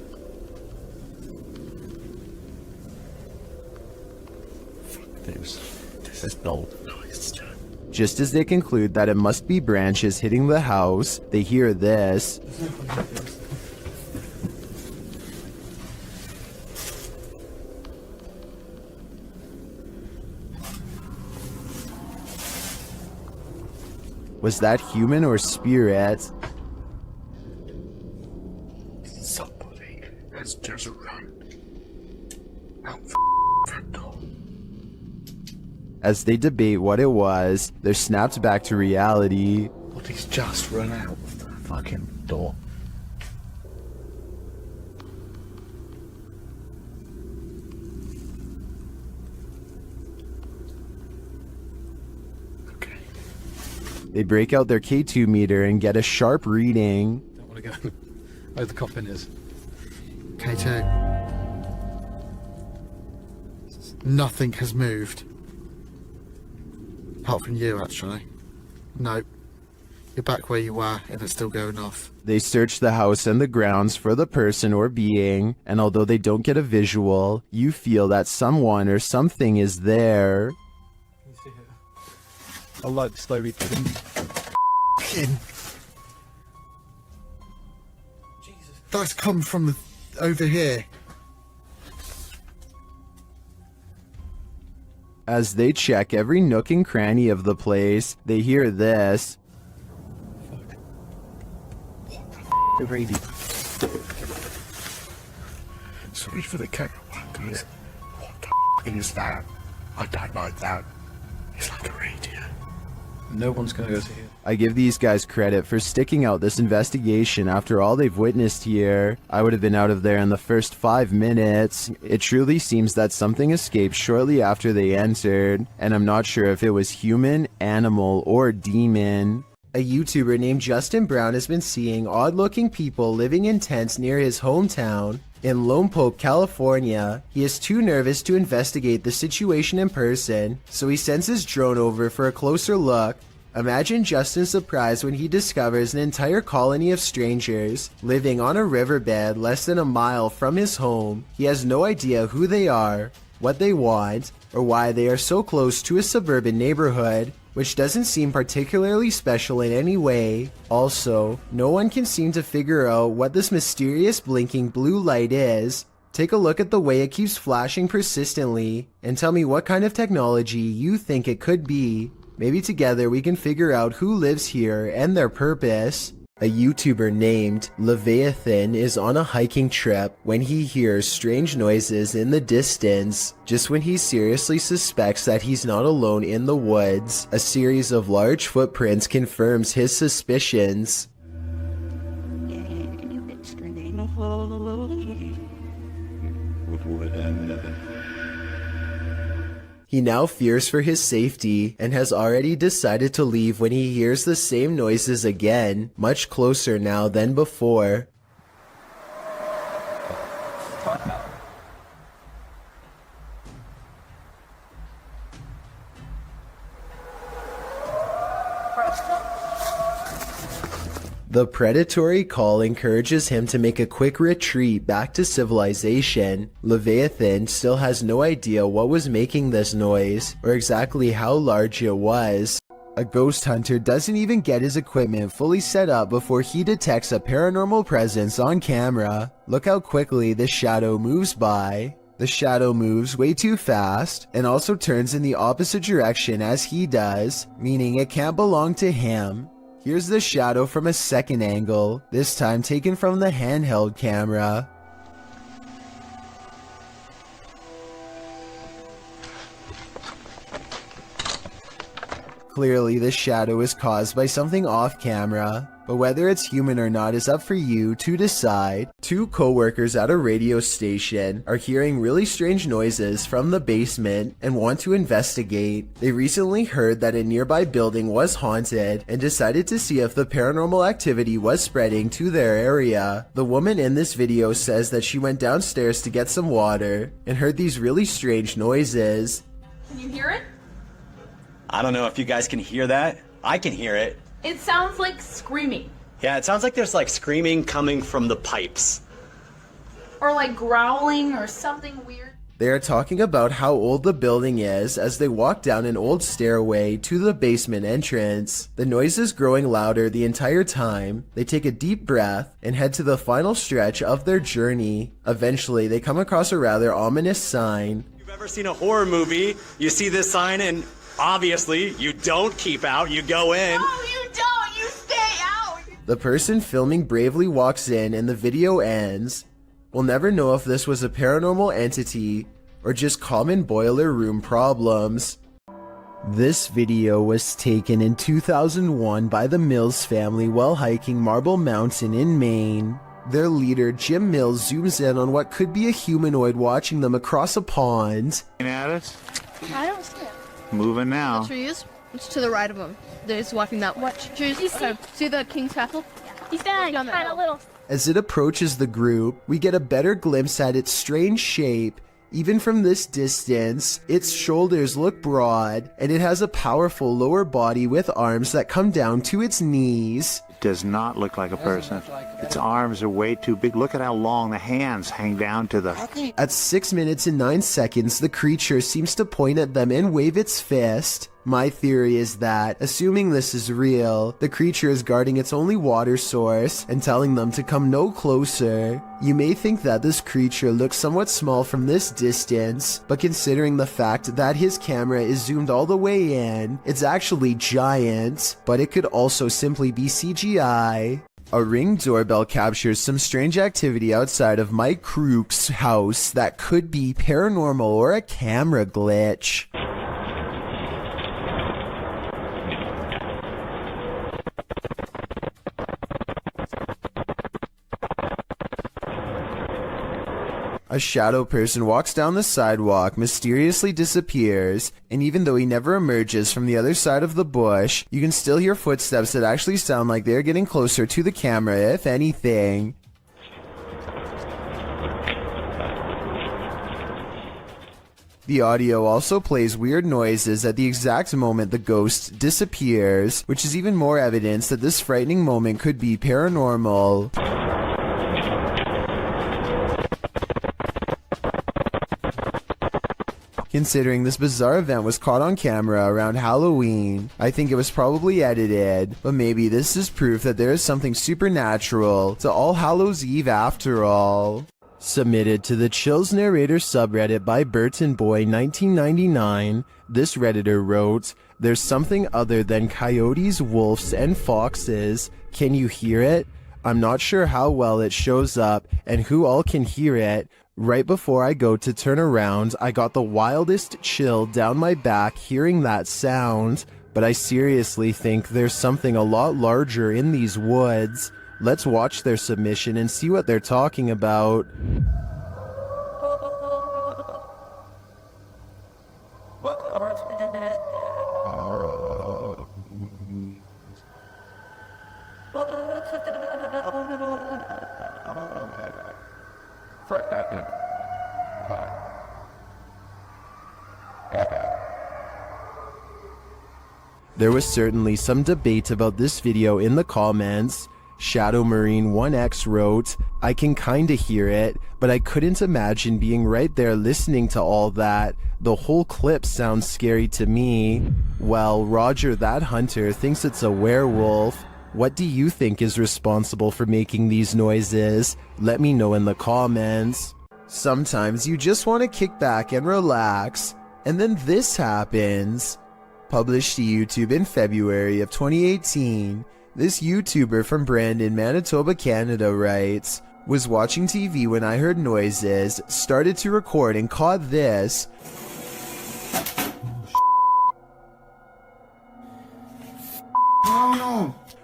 This is no noise. Just as they conclude that it must be branches hitting the house, they hear this. Was that human or spirit? Somebody has just run out. As they debate what it was, they're snapped back to reality. But he's just run out of the fucking door. They break out their K2 meter and get a sharp reading. Don't want to go where the coffin is. K2. Nothing has moved. Apart from you, actually. Nope. You're back where you were, and it's still going off. They search the house and the grounds for the person or being, and although they don't get a visual, you feel that someone or something is there. I like slowly putting in. Jesus. That's come from over here. As they check every nook and cranny of the place, they hear this. Brady. Sorry for the camera work, guys. What the is that? I don't like that. It's like a radio. No one's gonna go to here. I give these guys credit for sticking out this investigation after all they've witnessed here. I would have been out of there in the first 5 minutes. It truly seems that something escaped shortly after they entered, and I'm not sure if it was human, animal, or demon. A YouTuber named Justin Brown has been seeing odd-looking people living in tents near his hometown. In Lompoc, California. He is too nervous to investigate the situation in person, so he sends his drone over for a closer look. Imagine Justin's surprise when he discovers an entire colony of strangers living on a riverbed less than a mile from his home. He has no idea who they are, what they want, or why they are so close to a suburban neighborhood, which doesn't seem particularly special in any way. Also, no one can seem to figure out what this mysterious blinking blue light is. Take a look at the way it keeps flashing persistently, and tell me what kind of technology you think it could be. Maybe together we can figure out who lives here and their purpose. A YouTuber named Leviathan is on a hiking trip when he hears strange noises in the distance. Just when he seriously suspects that he's not alone in the woods, a series of large footprints confirms his suspicions. He now fears for his safety and has already decided to leave when he hears the same noises again, much closer now than before. The predatory call encourages him to make a quick retreat back to civilization. Leviathan still has no idea what was making this noise, or exactly how large it was. A ghost hunter doesn't even get his equipment fully set up before he detects a paranormal presence on camera. Look how quickly this shadow moves by. The shadow moves way too fast, and also turns in the opposite direction as he does, meaning it can't belong to him. Here's the shadow from a second angle, this time taken from the handheld camera. Clearly, this shadow is caused by something off camera, but whether it's human or not is up for you to decide. Two co-workers at a radio station are hearing really strange noises from the basement and want to investigate. They recently heard that a nearby building was haunted and decided to see if the paranormal activity was spreading to their area. The woman in this video says that she went downstairs to get some water and heard these really strange noises. Can you hear it? I don't know if you guys can hear that. I can hear it. It sounds like screaming. Yeah, it sounds like there's like screaming coming from the pipes. Or like growling or something weird. They are talking about how old the building is as they walk down an old stairway to the basement entrance. The noise is growing louder the entire time. They take a deep breath and head to the final stretch of their journey. Eventually, they come across a rather ominous sign. If you've ever seen a horror movie, you see this sign and obviously you don't keep out, you go in. No, you don't! You stay out! The person filming bravely walks in and the video ends. We'll never know if this was a paranormal entity or just common boiler room problems. This video was taken in 2001 by the Mills family while hiking Marble Mountain in Maine. Their leader, Jim Mills, zooms in on what could be a humanoid watching them across a pond. At us? I don't see it. Moving now. The trees? It's to the right of them. They're just walking that way. Trees? You see? Okay. See the King's Castle? He's kind of little. As it approaches the group, we get a better glimpse at its strange shape. Even from this distance, its shoulders look broad, and it has a powerful lower body with arms that come down to its knees. It does not look like a person. Its arms are way too big. Look at how long the hands hang down to the... At 6 minutes and 9 seconds, the creature seems to point at them and wave its fist. My theory is that, assuming this is real, the creature is guarding its only water source and telling them to come no closer. You may think that this creature looks somewhat small from this distance, but considering the fact that his camera is zoomed all the way in, it's actually giant, but it could also simply be CGI. A Ring doorbell captures some strange activity outside of Mike Crook's house that could be paranormal or a camera glitch. A shadow person walks down the sidewalk, mysteriously disappears, and even though he never emerges from the other side of the bush, you can still hear footsteps that actually sound like they're getting closer to the camera, if anything. The audio also plays weird noises at the exact moment the ghost disappears, which is even more evidence that this frightening moment could be paranormal. Considering this bizarre event was caught on camera around Halloween, I think it was probably edited, but maybe this is proof that there is something supernatural to All Hallows Eve after all. Submitted to the Chills Narrator subreddit by Burton Boy 1999, this redditor wrote, "There's something other than coyotes, wolves, and foxes. Can you hear it? I'm not sure how well it shows up and who all can hear it. Right before I go to turn around, I got the wildest chill down my back hearing that sound, but I seriously think there's something a lot larger in these woods. Let's watch their submission and see what they're talking about." There was certainly some debate about this video in the comments. Shadow Marine 1X wrote, "I can kinda hear it, but I couldn't imagine being right there listening to all that. The whole clip sounds scary to me." Well, Roger That Hunter thinks it's a werewolf. What do you think is responsible for making these noises? Let me know in the comments. Sometimes you just want to kick back and relax, and then this happens. Published to YouTube in February of 2018, this YouTuber from Brandon, Manitoba, Canada writes, "Was watching TV when I heard noises, started to record and caught this."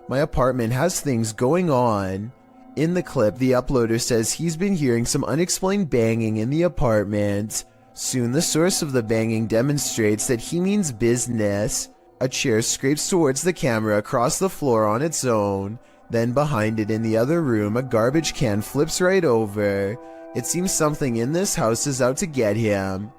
My apartment has things going on. In the clip, the uploader says he's been hearing some unexplained banging in the apartment. Soon the source of the banging demonstrates that he means business. A chair scrapes towards the camera across the floor on its own. Then behind it in the other room, a garbage can flips right over. It seems something in this house is out to get him.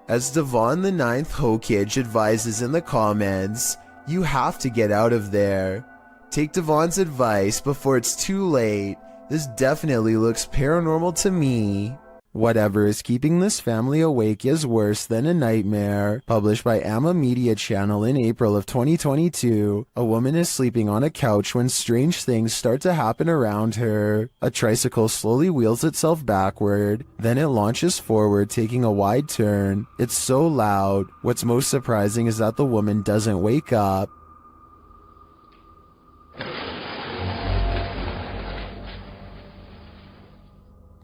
As Devon the Ninth Hokage advises in the comments, you have to get out of there. Take Devon's advice before it's too late. This definitely looks paranormal to me. Whatever is keeping this family awake is worse than a nightmare. Published by Amma Media Channel in April of 2022. A woman is sleeping on a couch when strange things start to happen around her. A tricycle slowly wheels itself backward, then it launches forward, taking a wide turn. It's so loud. What's most surprising is that the woman doesn't wake up.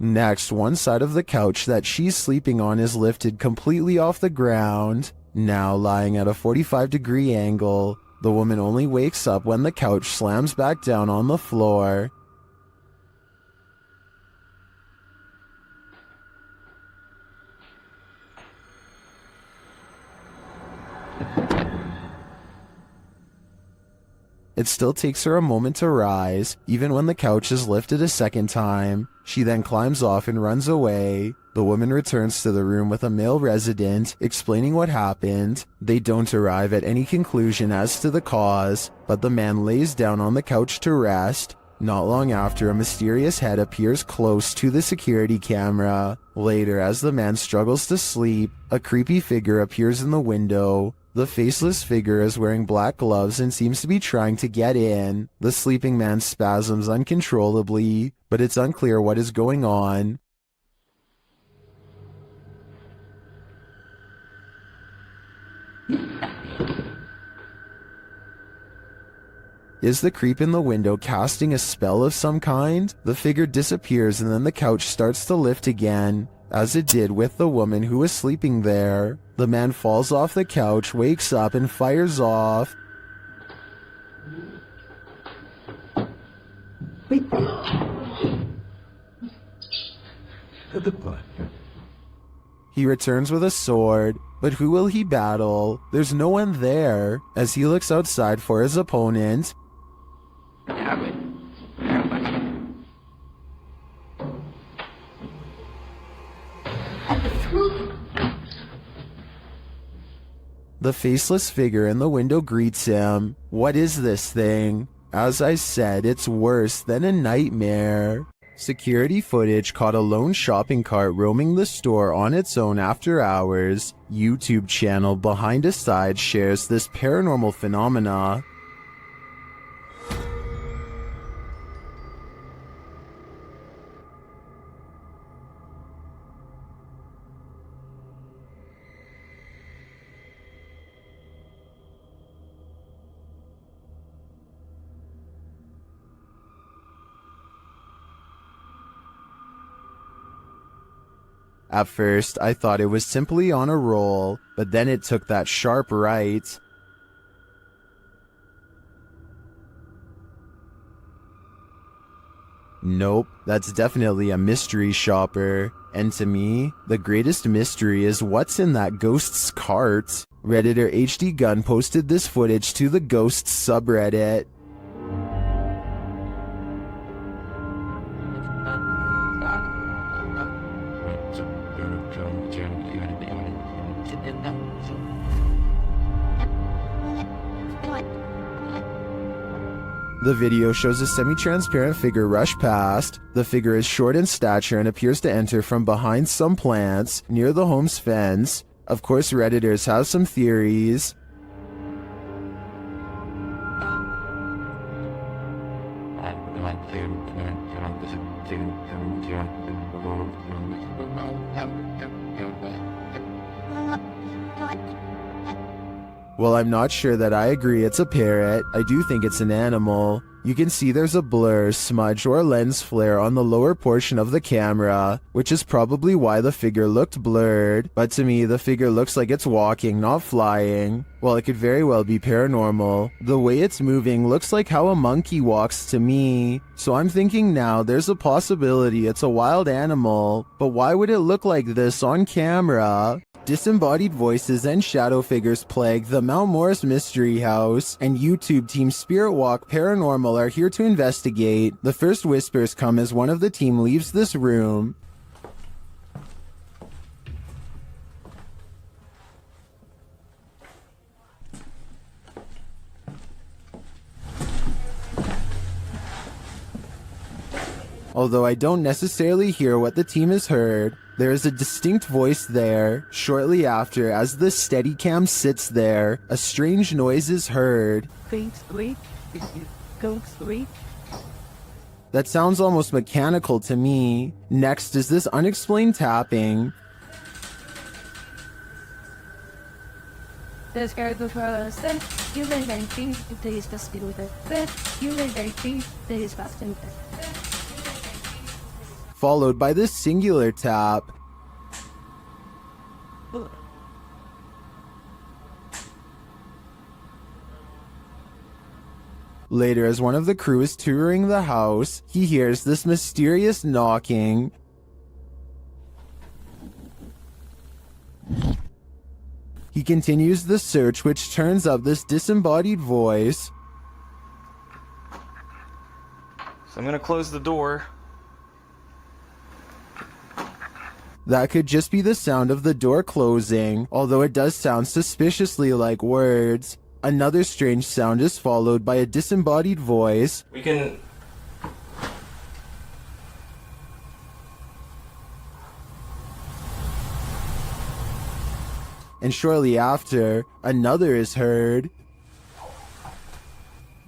Next, one side of the couch that she's sleeping on is lifted completely off the ground. now lying at a 45-degree angle. The woman only wakes up when the couch slams back down on the floor. It still takes her a moment to rise, even when the couch is lifted a second time. She then climbs off and runs away. The woman returns to the room with a male resident, explaining what happened. They don't arrive at any conclusion as to the cause, but the man lays down on the couch to rest. Not long after, a mysterious head appears close to the security camera. Later, as the man struggles to sleep, a creepy figure appears in the window. The faceless figure is wearing black gloves and seems to be trying to get in. The sleeping man spasms uncontrollably, but it's unclear what is going on. Is the creep in the window casting a spell of some kind? The figure disappears and then the couch starts to lift again, as it did with the woman who was sleeping there. The man falls off the couch, wakes up, and fires off. He returns with a sword, but who will he battle? There's no one there. As he looks outside for his opponent, the faceless figure in the window greets him. What is this thing? As I said, it's worse than a nightmare. Security footage caught a lone shopping cart roaming the store on its own after hours. YouTube channel Behind a Side shares this paranormal phenomena. At first, I thought it was simply on a roll, but then it took that sharp right. Nope, that's definitely a mystery shopper. And to me, the greatest mystery is what's in that ghost's cart. Redditor HD Gun posted this footage to the Ghosts subreddit. The video shows a semi-transparent figure rush past. The figure is short in stature and appears to enter from behind some plants near the home's fence. Of course, Redditors have some theories. While I'm not sure that I agree it's a parrot, I do think it's an animal. You can see there's a blur, smudge, or lens flare on the lower portion of the camera, which is probably why the figure looked blurred. But to me, the figure looks like it's walking, not flying. While it could very well be paranormal, the way it's moving looks like how a monkey walks to me. So I'm thinking now there's a possibility it's a wild animal, but why would it look like this on camera? Disembodied voices and shadow figures plague the Mount Morris Mystery House, and YouTube team Spirit Walk Paranormal are here to investigate. The first whispers come as one of the team leaves this room. Although I don't necessarily hear what the team has heard, there is a distinct voice there. Shortly after, as the Steadicam sits there, a strange noise is heard. That sounds almost mechanical to me. Next is this unexplained tapping. Followed by this singular tap. Later, as one of the crew is touring the house, he hears this mysterious knocking. He continues the search, which turns up this disembodied voice. So I'm gonna close the door. That could just be the sound of the door closing, although it does sound suspiciously like words. Another strange sound is followed by a disembodied voice. We can... And shortly after, another is heard.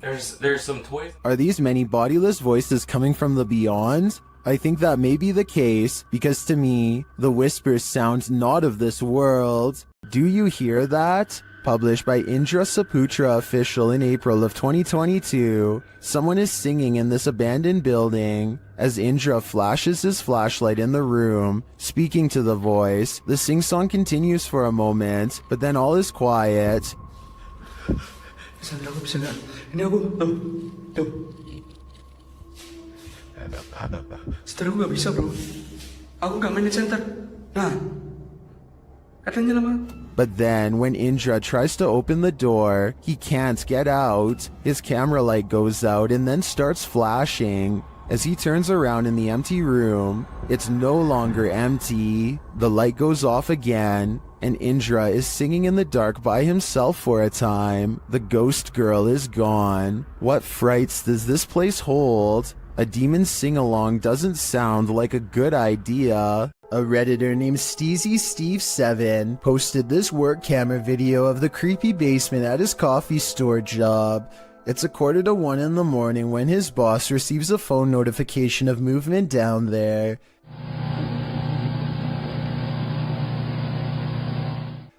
There's some toys. Are these many bodiless voices coming from the beyond? I think that may be the case, because to me, the whispers sound not of this world. Do you hear that? Published by Indra Saputra Official in April of 2022. Someone is singing in this abandoned building. As Indra flashes his flashlight in the room, speaking to the voice, the sing-song continues for a moment, but then all is quiet. Setelah gue gak bisa bro. Aku gak main di center. Nah, katanya lama. But then, when Indra tries to open the door, he can't get out. His camera light goes out and then starts flashing. As he turns around in the empty room, it's no longer empty. The light goes off again, and Indra is singing in the dark by himself for a time. The ghost girl is gone. What frights does this place hold? A demon sing-along doesn't sound like a good idea. A Redditor named SteezySteve7 posted this work camera video of the creepy basement at his coffee store job. It's 1:45 in the morning when his boss receives a phone notification of movement down there.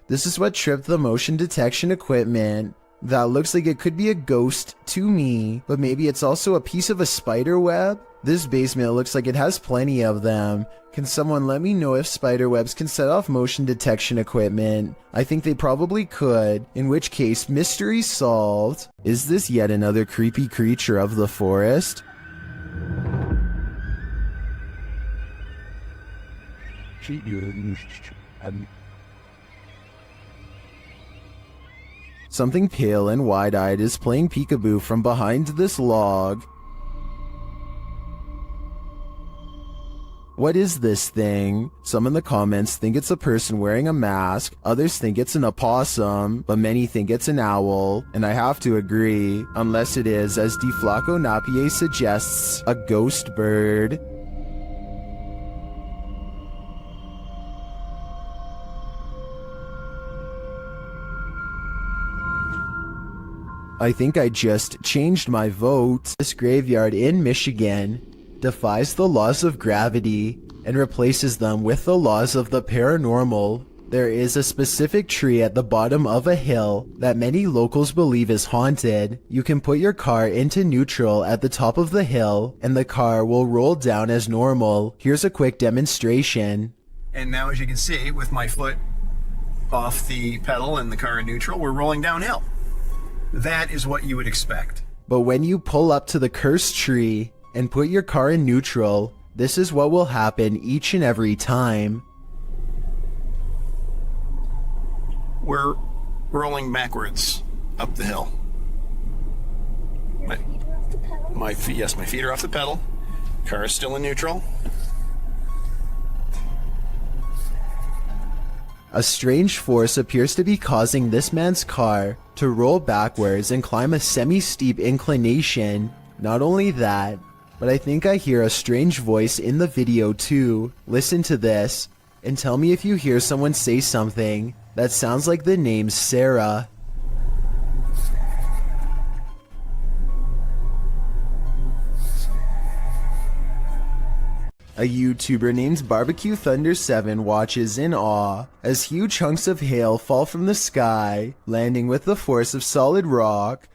This is what tripped the motion detection equipment. That looks like it could be a ghost to me, but maybe it's also a piece of a spider web? This basement looks like it has plenty of them. Can someone let me know if spider webs can set off motion detection equipment? I think they probably could, in which case, mystery solved. Is this yet another creepy creature of the forest? Something pale and wide-eyed is playing peekaboo from behind this log. What is this thing? Some in the comments think it's a person wearing a mask, others think it's an opossum, but many think it's an owl, and I have to agree, unless it is, as DeFlaco Napier suggests, a ghost bird. I think I just changed my vote. This graveyard in Michigan defies the laws of gravity and replaces them with the laws of the paranormal. There is a specific tree at the bottom of a hill that many locals believe is haunted. You can put your car into neutral at the top of the hill and the car will roll down as normal. Here's a quick demonstration. And now, as you can see, with my foot off the pedal and the car in neutral, we're rolling downhill. That is what you would expect. But when you pull up to the cursed tree and put your car in neutral, this is what will happen each and every time. We're rolling backwards up the hill. My feet, yes, my feet are off the pedal. Car is still in neutral. A strange force appears to be causing this man's car to roll backwards and climb a semi-steep inclination. Not only that, but I think I hear a strange voice in the video too. Listen to this, and tell me if you hear someone say something that sounds like the name Sarah. A YouTuber named Barbecue Thunder 7 watches in awe as huge chunks of hail fall from the sky, landing with the force of solid rock.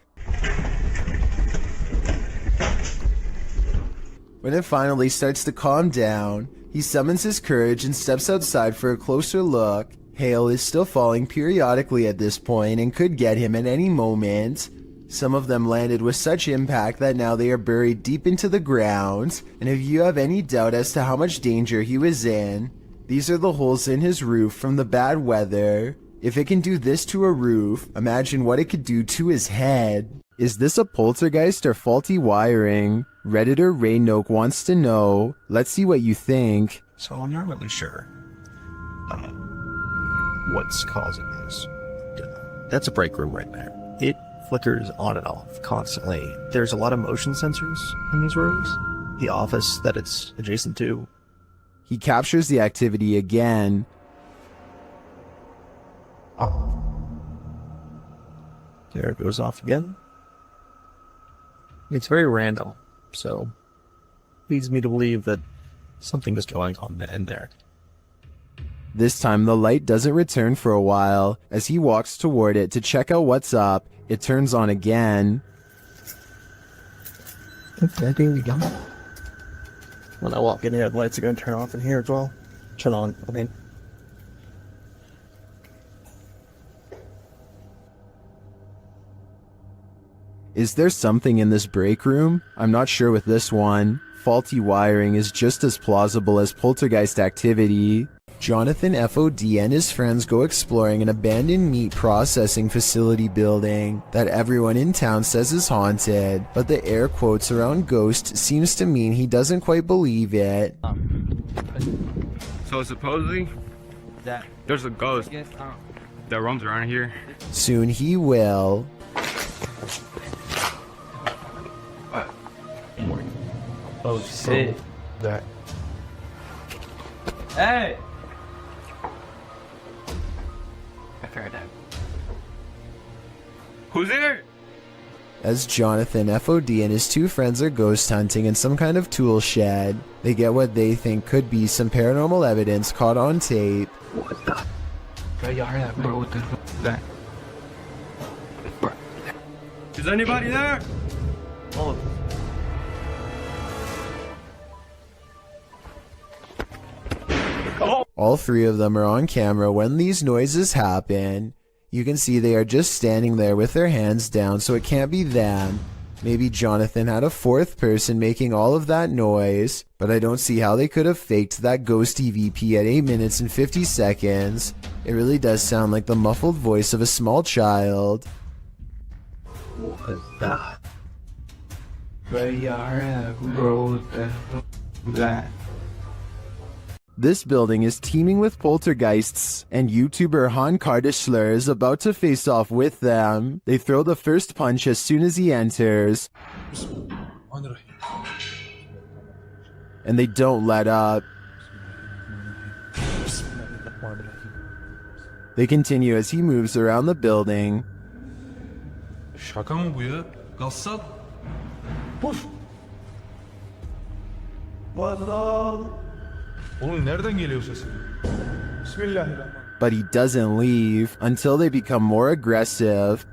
When it finally starts to calm down, he summons his courage and steps outside for a closer look. Hail is still falling periodically at this point and could get him at any moment. Some of them landed with such impact that now they are buried deep into the ground, and if you have any doubt as to how much danger he was in, these are the holes in his roof from the bad weather. If it can do this to a roof, imagine what it could do to his head. Is this a poltergeist or faulty wiring? Redditor Ray Noak wants to know. Let's see what you think. So I'm not really sure what's causing this. That's a break room right there. It flickers on and off constantly. There's a lot of motion sensors in these rooms. The office that it's adjacent to. He captures the activity again. Oh. There it goes off again. It's very random, so leads me to believe that something is going on in there. This time the light doesn't return for a while. As he walks toward it to check out what's up, it turns on again. Okay, there we go. When I walk in here, the lights are going to turn off in here as well. Turn on, I mean. Is there something in this break room? I'm not sure with this one. Faulty wiring is just as plausible as poltergeist activity. Jonathan FOD and his friends go exploring an abandoned meat processing facility building that everyone in town says is haunted, but the air quotes around ghost seems to mean he doesn't quite believe it. So supposedly, there's a ghost that roams around here. Soon he will. Oh shit. That. Hey! Who's there? As Jonathan FOD and his two friends are ghost hunting in some kind of tool shed, they get what they think could be some paranormal evidence caught on tape. What the? Bro, what the fuck is that? Bro. Is anybody there? Oh. All three of them are on camera when these noises happen. You can see they are just standing there with their hands down, so it can't be them. Maybe Jonathan had a fourth person making all of that noise, but I don't see how they could have faked that ghost EVP at 8 minutes and 50 seconds. It really does sound like the muffled voice of a small child. What is that? Bro, that. This building is teeming with poltergeists, and YouTuber Han Kardashler is about to face off with them. They throw the first punch as soon as he enters, and they don't let up. They continue as he moves around the building. Şaka mı bu ya? Gassal. Puf. Oğlum nereden geliyor sesin? Bismillahirrahmanirrahim. But he doesn't leave until they become more aggressive.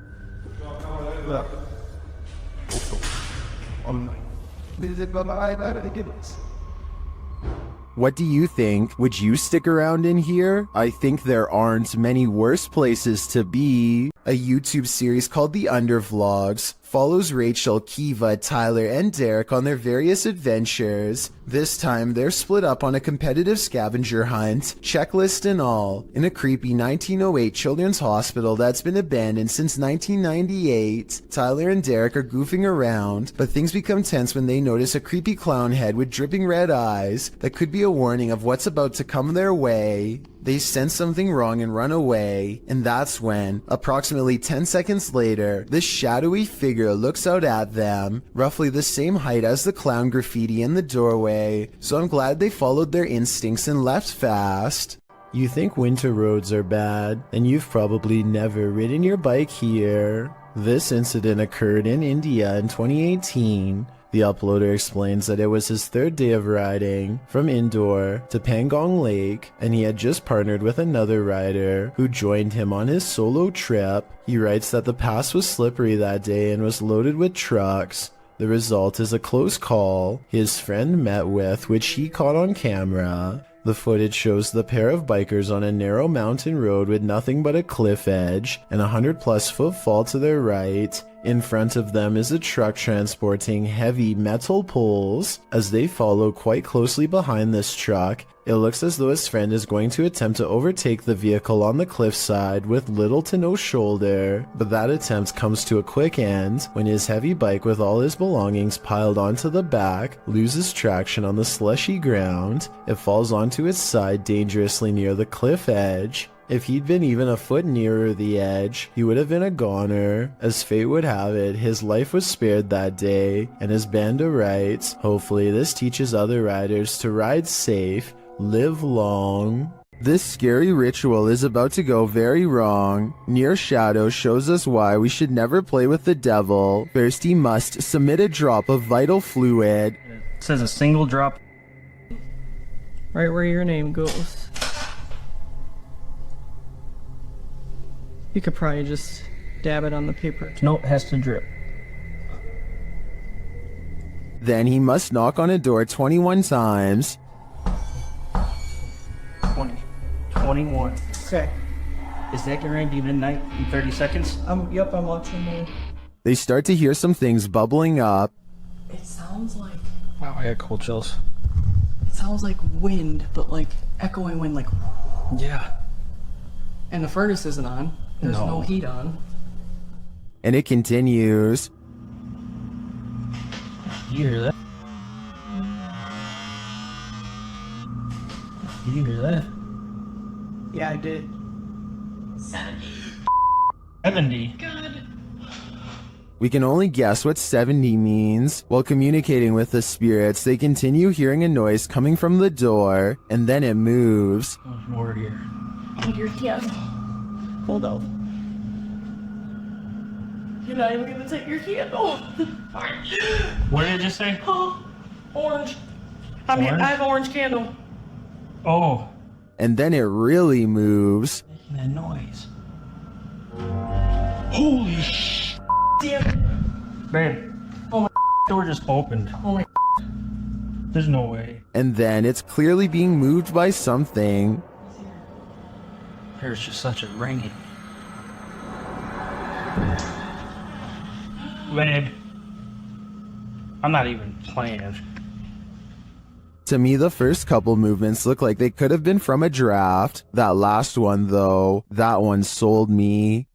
What do you think? Would you stick around in here? I think there aren't many worse places to be. A YouTube series called The Undervlogs follows Rachel, Kiva, Tyler, and Derek on their various adventures. This time, they're split up on a competitive scavenger hunt, checklist and all, in a creepy 1908 children's hospital that's been abandoned since 1998. Tyler and Derek are goofing around, but things become tense when they notice a creepy clown head with dripping red eyes that could be a warning of what's about to come their way. They sense something wrong and run away, and that's when, approximately 10 seconds later, this shadowy figure looks out at them, roughly the same height as the clown graffiti in the doorway, so I'm glad they followed their instincts and left fast. You think winter roads are bad, and you've probably never ridden your bike here. This incident occurred in India in 2018. The uploader explains that it was his third day of riding from Indore to Pangong Lake, and he had just partnered with another rider who joined him on his solo trip. He writes that the pass was slippery that day and was loaded with trucks. The result is a close call his friend met with, which he caught on camera. The footage shows the pair of bikers on a narrow mountain road with nothing but a cliff edge and a 100+ foot fall to their right. In front of them is a truck transporting heavy metal poles. As they follow quite closely behind this truck, it looks as though his friend is going to attempt to overtake the vehicle on the cliffside with little to no shoulder, but that attempt comes to a quick end when his heavy bike with all his belongings piled onto the back loses traction on the slushy ground. It falls onto its side dangerously near the cliff edge. If he'd been even a foot nearer the edge, he would have been a goner. As fate would have it, his life was spared that day, and as Banda writes, hopefully this teaches other riders to ride safe, live long. This scary ritual is about to go very wrong. Near Shadow shows us why we should never play with the devil. First he must submit a drop of vital fluid. It says a single drop. Right where your name goes. You could probably just dab it on the paper. Nope, has to drip. Then he must knock on a door 21 times. 20. 21. Okay. Is that gonna be midnight in 30 seconds? Yep, I'm watching the... They start to hear some things bubbling up. It sounds like... Wow, I got cold chills. It sounds like wind, but like echoing wind, like... Yeah. And the furnace isn't on. There's no heat on. And it continues. You hear that? You hear that? Yeah, I did. 70. God. We can only guess what 70 means. While communicating with the spirits, they continue hearing a noise coming from the door, and then it moves. There's more here. And your tears. Hold on. You're not even gonna take your candle. What did it just say? Oh, orange. I have orange candle. Oh. And then it really moves. Making that noise. Holy sh! Damn it. Babe. Oh my door just opened. Oh my. There's no way. And then it's clearly being moved by something. There's just such a ringing. Babe. I'm not even playing. To me, the first couple movements look like they could have been from a draft. That last one, though, that one sold me.